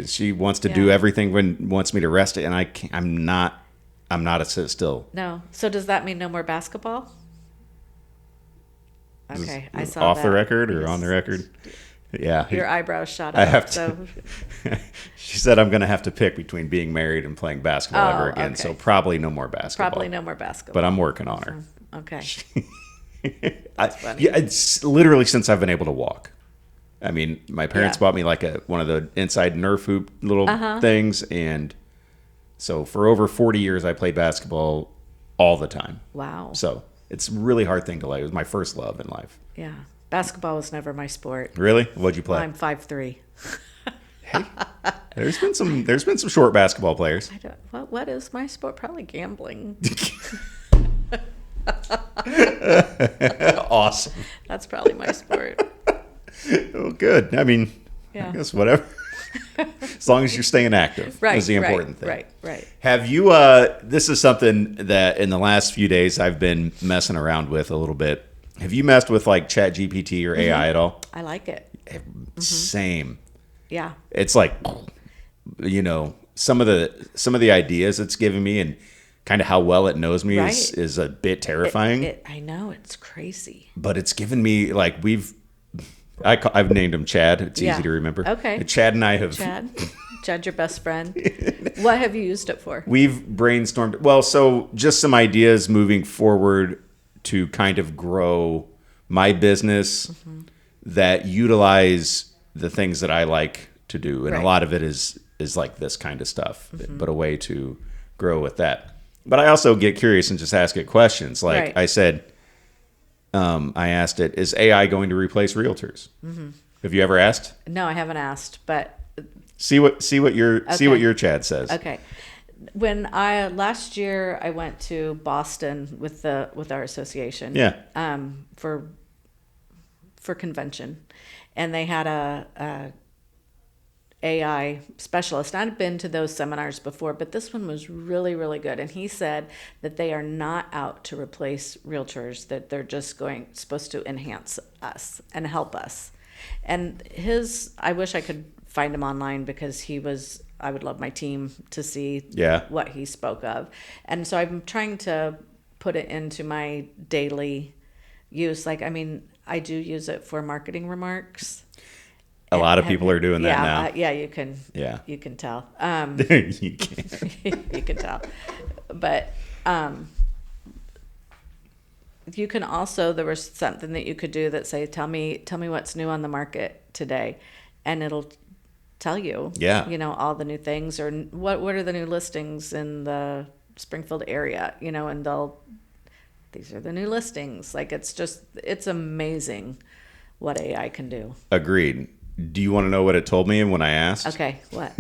She wants to do everything wants me to rest it, and I'm not a sit still. No. So does that mean no more basketball? Okay, I saw off that. the record or on the record? Yeah. Your eyebrows shot up. She said I'm going to have to pick between being married and playing basketball ever again. Okay. So probably no more basketball. But I'm working on her. Okay. That's funny. Yeah, it's literally since I've been able to walk. I mean, my parents bought me like one of the inside Nerf hoop little things, and so for over 40 years I played basketball all the time. Wow. So it's a really hard thing to like. It was my first love in life. Yeah. Basketball was never my sport. Really? What'd you play? I'm 5'3". Hey, there's been some short basketball players. What is my sport? Probably gambling. Awesome. That's probably my sport. Oh, good. I mean, I guess whatever. As long as you're staying active is the important thing. Right. Have you, this is something that in the last few days I've been messing around with a little bit. Have you messed with like ChatGPT or AI at all? I like it. Same. Yeah. It's like, some of the ideas it's giving me and kind of how well it knows me is a bit terrifying. I know, it's crazy. But it's given me like I've named him Chad. It's easy to remember. Okay. Chad and I have. Chad, your best friend. What have you used it for? We've brainstormed. Well, so just some ideas moving forward to kind of grow my business that utilize the things that I like to do, and a lot of it is like this kind of stuff, but a way to grow with that. But I also get curious and just ask it questions. Like I said. I asked it, is AI going to replace realtors? Have you ever asked? No, I haven't asked, but see what your Chad says. Okay. When last year I went to Boston with our association. Yeah. For convention, and they had a AI specialist. I'd been to those seminars before, but this one was really, really good. And he said that they are not out to replace realtors, that they're just supposed to enhance us and help us. And I wish I could find him online, because I would love my team to see what he spoke of. And so I'm trying to put it into my daily use. Like, I mean, I do use it for marketing remarks. A lot of people are doing that now. Yeah, you can. Yeah. You can tell. You can. You can tell. But you can also, there was something that you could do that say, tell me what's new on the market today. And it'll tell you, all the new things, or what are the new listings in the Springfield area, and these are the new listings. Like, it's amazing what AI can do. Agreed. Do you want to know what it told me when I asked? Okay, what?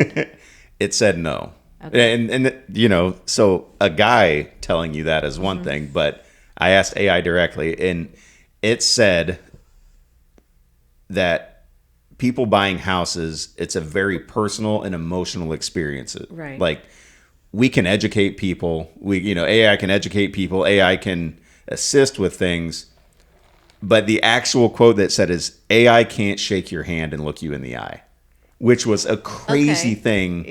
It said no. Okay. And so a guy telling you that is one thing, but I asked AI directly, and it said that people buying houses, it's a very personal and emotional experience. Right. Like, we can educate people. AI can educate people. AI can assist with things. But the actual quote that said is, AI can't shake your hand and look you in the eye, which was a crazy thing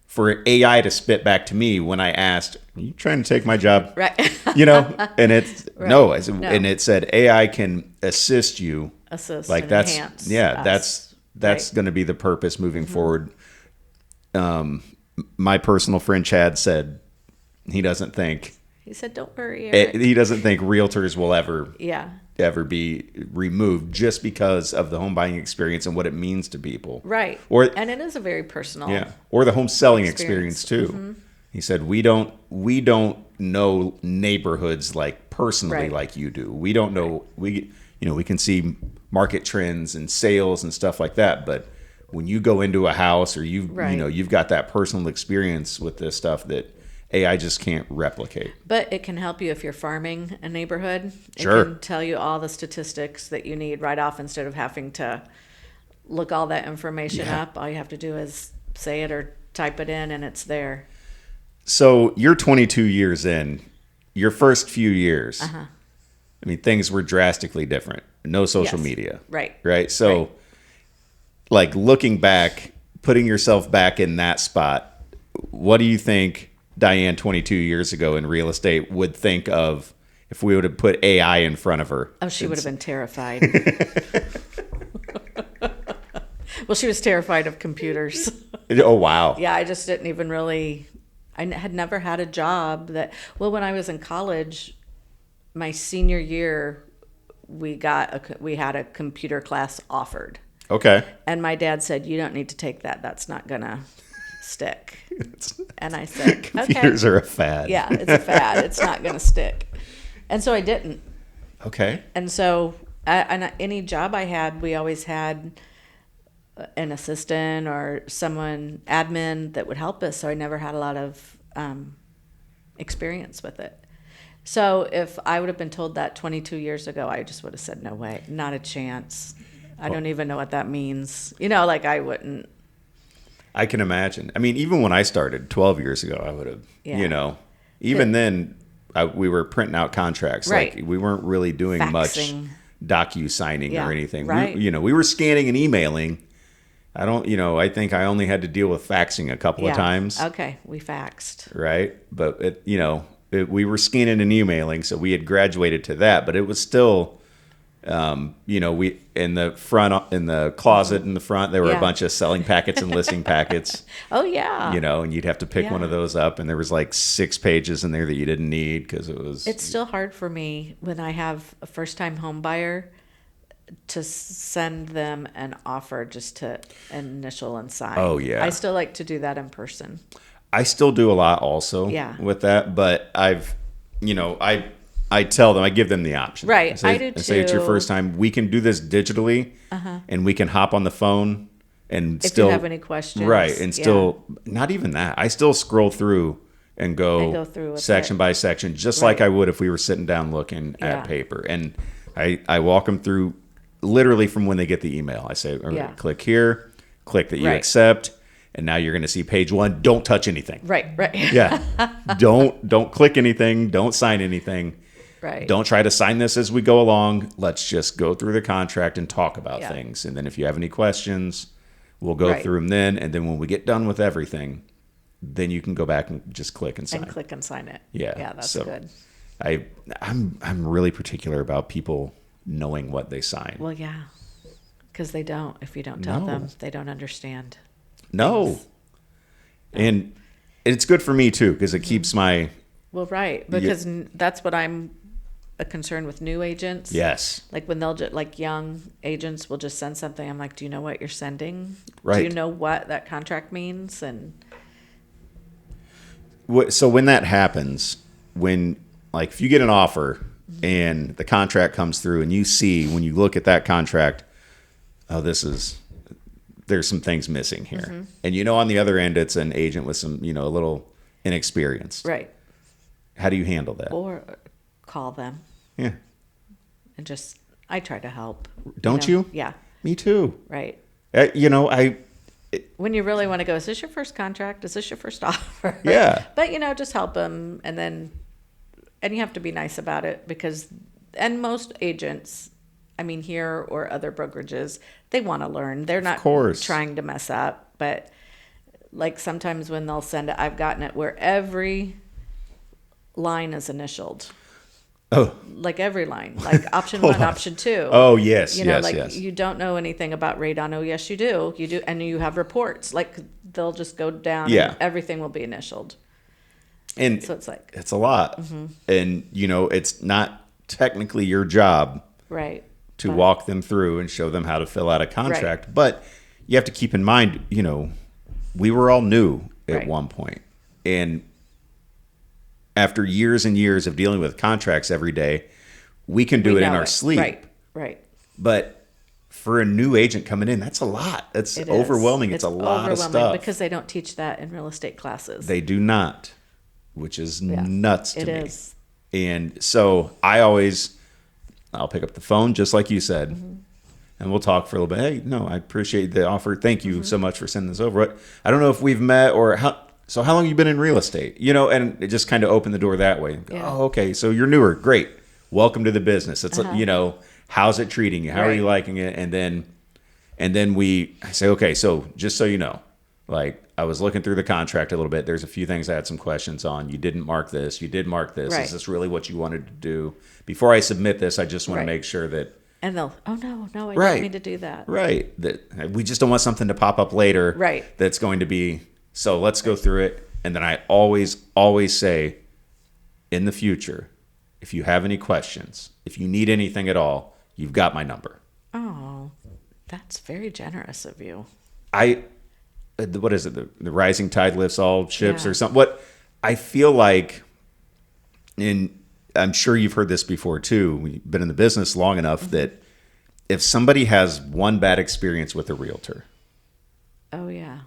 for AI to spit back to me when I asked, are you trying to take my job? Right. And it's, right. no. And it said, AI can assist you. Assist like and that's, enhance that's right. going to be the purpose moving forward. My personal friend Chad said he doesn't think. He said, don't worry, Eric. He doesn't think realtors will ever be removed just because of the home buying experience and what it means to people. Right. And it is a very personal. Yeah. Or the home selling experience too. He said, we don't know neighborhoods like personally like you do. We don't know, we can see market trends and sales and stuff like that. But when you go into a house, or you've got that personal experience with this stuff that AI just can't replicate. But it can help you if you're farming a neighborhood. Sure. It can tell you all the statistics that you need right off, instead of having to look all that information up. All you have to do is say it or type it in, and it's there. So you're 22 years in. Your first few years, I mean, things were drastically different. No social media. Right. So, like, looking back, putting yourself back in that spot, what do you think Diane 22 years ago in real estate would think of if we would have put AI in front of her? Oh, she would have been terrified. Well, she was terrified of computers. Oh, wow. Yeah, I just didn't even I had never had a job when I was in college, my senior year, we had a computer class offered. Okay. And my dad said, you don't need to take that. That's not going to stick. And I said, computers are a fad. Yeah, it's a fad. It's not going to stick. And so I didn't. Okay. And so any job I had, we always had an assistant or someone, admin, that would help us. So I never had a lot of experience with it. So if I would have been told that 22 years ago, I just would have said, no way, not a chance. I don't even know what that means. I wouldn't. I can imagine. I mean, even when I started 12 years ago, I would have, even then we were printing out contracts. Right. Like, we weren't really doing Faxing. much docu-signing or anything. Right. We were scanning and emailing. I think I only had to deal with faxing a couple of times. Okay. We faxed. Right. But we were scanning and emailing, so we had graduated to that, but it was still, we in the closet in the front, there were a bunch of selling packets and listing packets. Oh yeah. And you'd have to pick one of those up, and there was like 6 pages in there that you didn't need because it was. It's still hard for me when I have a first-time home buyer to send them an offer just to initial and sign. Oh yeah. I still like to do that in person. I still do a lot also with that, but I tell them, I give them the option. Right, I do too. I say it's your first time. We can do this digitally, and we can hop on the phone and if you have any questions. Right, and still, not even that. I still scroll through and go through section by section, just like I would if we were sitting down looking at paper. And I walk them through literally from when they get the email. I say, click here, click that you Right. accept. And now you're going to see page 1. Don't touch anything. Right. Yeah. Don't click anything. Don't sign anything. Right. Don't try to sign this as we go along. Let's just go through the contract and talk about things. And then if you have any questions, we'll go Right. through them then. And then when we get done with everything, then you can go back and just click and sign. And click and sign it. Yeah. Yeah, that's So good. I'm really particular about people knowing what they sign. Well, yeah, because they don't. If you don't tell No. them, they don't understand. No. things. And it's good for me too, because it keeps my, Well, right, because that's what I'm a concern with new agents. yes. Like when they'll just, like young agents will just send something. I'm like, do you know what you're sending? Right. Do you know what that contract means? And So when that happens, like if you get an offer and the contract comes through and you see, when you look at that contract, oh, there's some things missing here. And on the other end, it's an agent with some, a little inexperienced. right, How do you handle that? or call them Yeah. and just I try to help. Don't you? Yeah, Me too. right. When you really want to go, is this your first contract? Is this your first offer? Yeah. But just help them, and you have to be nice about it and most agents, I mean, here or other brokerages, they want to learn. They're not course. trying to mess up, but like sometimes when they'll send it, I've gotten it where every line is initialed. Oh, Like every line, like option 1, option 2. oh yes, yes, like yes. you don't know anything about radon. Oh, yes, you do. You do. And you have reports. Like they'll just go down Yeah. and everything will be initialed. And So it's like, it's a lot. And, it's not technically your job right. to But- walk them through and show them how to fill out a contract. But you have to keep in mind, we were all new at Right. one point. And after years and years of dealing with contracts every day, we can do we it in know our sleep. Right. But for a new agent coming in, that's a lot. That's It is. overwhelming. It's a lot of stuff. because they don't teach that in real estate classes. They do not, which is nuts to It me. is. And so I'll pick up the phone just like you said, and we'll talk for a little bit. Hey, no, I appreciate the offer. Thank you so much for sending this over. I don't know if we've met or how long you been in real estate, and it just kind of opened the door that way. Yeah. Oh, okay. So you're newer. Great. Welcome to the business. It's how's it treating you? How are you Right. liking it? And then I say, okay, so just so you know, like I was looking through the contract a little bit. There's a few things I had some questions on. You didn't mark this. You did mark this. Right. Is this really what you wanted to do? Before I submit this, I just want Right. to make sure that, And they'll, oh, no, I Right. didn't mean to do that. right, that we just don't want something to pop up later. Right. That's going to be, so let's go through it. And then I always say, in the future, if you have any questions, if you need anything at all, you've got my number. Oh, that's very generous of you. What is it? The rising tide lifts all ships Yeah. or something. What I feel like, and I'm sure you've heard this before too. We've been in the business long enough that if somebody has one bad experience with a realtor, Oh, yeah.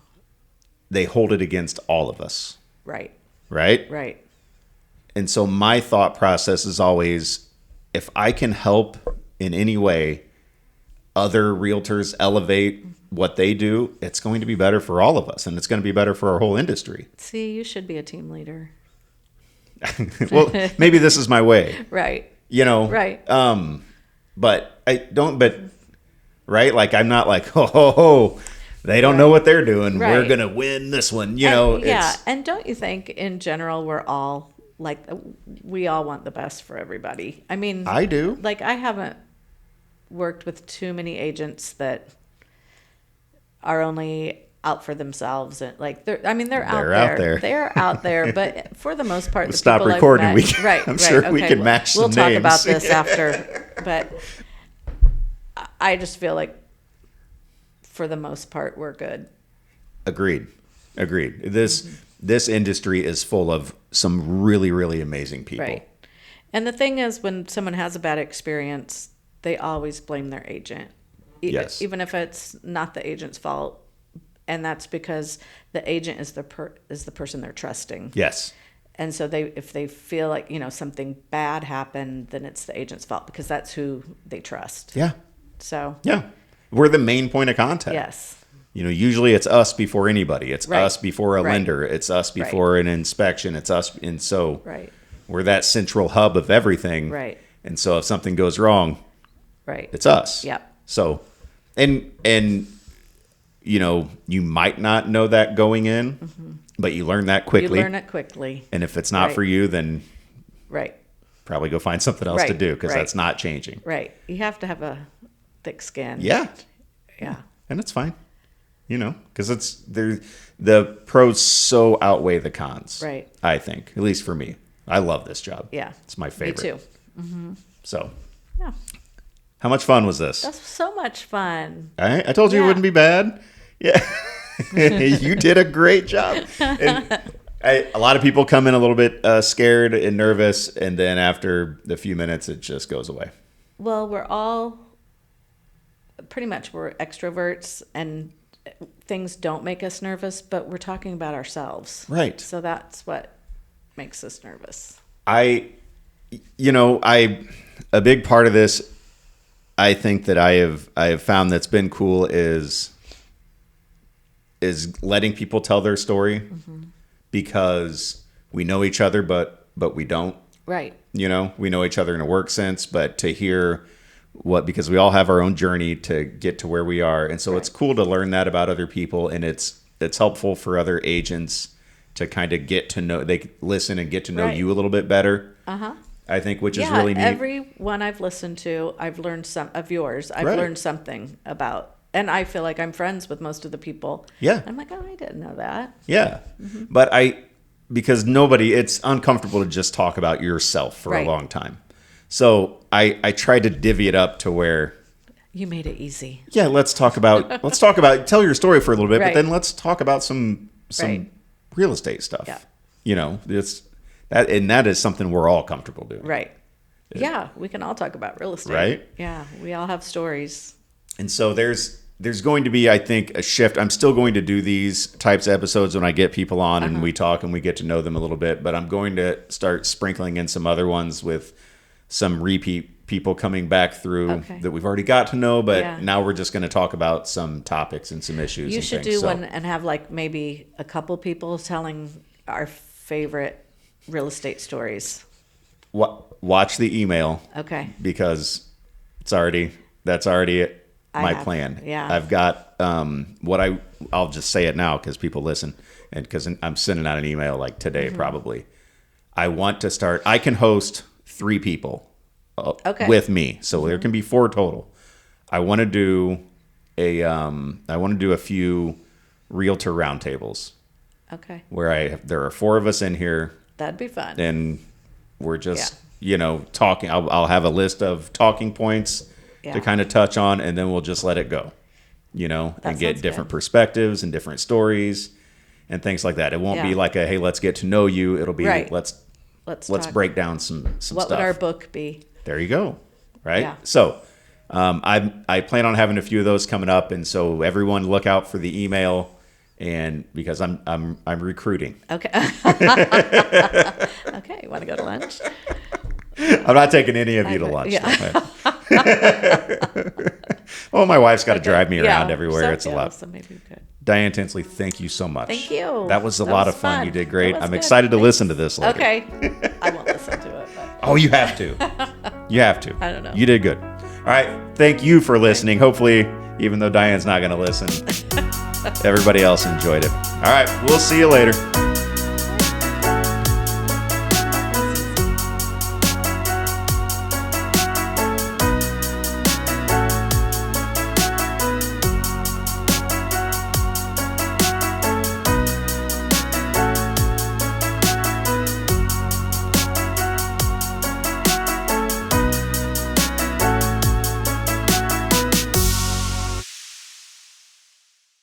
they hold it against all of us, Right. right? And so my thought process is always, if I can help in any way other realtors elevate what they do, it's going to be better for all of us, and it's going to be better for our whole industry. See, you should be a team leader. Well, maybe this is my way, Right. Right. Right. But I don't, right? Like, I'm not like, they don't know what they're doing. We're Right. going to win this one, And, yeah. it's, And don't you think in general, we're all like, we all want the best for everybody? I mean, I do. Like, I haven't worked with too many agents that are only out for themselves, and like they're out there. They're out there, but for the most part, We'll the stop people I've recording. met- I'm sure we can match We'll some talk names. about this after, but I just feel like for the most part we're good. Agreed. This industry is full of some really, really amazing people. Right. And the thing is, when someone has a bad experience, they always blame their agent. Yes. Even if it's not the agent's fault. And that's because the agent is the person they're trusting. Yes. And so if they feel like, something bad happened, then it's the agent's fault because that's who they trust. Yeah. So, Yeah. We're the main point of contact. yes. usually it's us before anybody. It's Right. us before a Right. lender. It's us before an inspection. It's us. And so Right. we're that central hub of everything. Right. And so if something goes wrong, Right. it's us. Yep. So, and you might not know that going in, but you learn that quickly. You learn it quickly. And if it's not Right. for you, then Right. probably go find something else to Right. do, because Right. that's not changing. Right. You have to have a thick skin. Yeah. Yeah. And it's fine, because the pros so outweigh the cons. Right. I think, at least for me. I love this job. Yeah. It's my favorite. Me too. So, Yeah. how much fun was this? That's so much fun. I told you it Yeah. wouldn't be bad. Yeah. You did a great job. And a lot of people come in a little bit scared and nervous, and then after a few minutes, it just goes away. Well, we're extroverts, and things don't make us nervous, but we're talking about ourselves. Right. So that's what makes us nervous. A big part of this, I think that I have found that's been cool is letting people tell their story, because we know each other, but we don't. Right. We know each other in a work sense, but to hear because we all have our own journey to get to where we are. And so it's cool to learn that about other people, and it's helpful for other agents to kind of get to know, they listen and get to know Right. you a little bit better. Uh-huh. I think, which is Yeah, really neat. every one I've listened to, I've learned some of yours. I've Right. learned something about, and I feel like I'm friends with most of the people. Yeah. I'm like, oh, I didn't know that. Yeah. But because it's uncomfortable to just talk about yourself for a Right. long time. So I tried to divvy it up to where, You made it easy. yeah, let's talk about, tell your story for a little bit, Right. but then let's talk about some Right. real estate stuff. Yeah. It's that is something we're all comfortable doing. Right. Yeah, we can all talk about real estate. Right. Yeah, we all have stories. And so there's going to be, I think, a shift. I'm still going to do these types of episodes when I get people on and we talk and we get to know them a little bit, but I'm going to start sprinkling in some other ones with some repeat people coming back through that we've already got to know, but now we're just going to talk about some topics and some issues. You should do one and have like maybe a couple people telling our favorite real estate stories. Watch the email. Okay. Because that's already my plan. Yeah. I've got I'll just say it now because people listen, and because I'm sending out an email like today probably. I want to start. I can host 3 people with me, so there can be 4 total. I want to do a few realtor roundtables. Okay. Where there are 4 of us in here. That'd be fun. And we're just talking. I'll have a list of talking points to kind of touch on, and then we'll just let it go, and get different perspectives and different stories and things like that. It won't be like hey, let's get to know you. It'll be let's break down some stuff. What would our book be? There you go. Right. Yeah. So I plan on having a few of those coming up, and so everyone look out for the email, and because I'm recruiting. Okay. Okay. Want to go to lunch? I'm not taking any of you to lunch. Yeah. Well, my wife's got to drive me around everywhere. It's a lot. So maybe we could. Diane Tinsley, thank you so much. Thank you. That was a lot of fun. fun. You did great. That was I'm good. excited to listen to this later. Okay. I won't listen to it, but Oh, you have to. You have to. I don't know. You did good. All right. Thank you for listening. Hopefully, even though Diane's not going to listen, everybody else enjoyed it. All right. We'll see you later.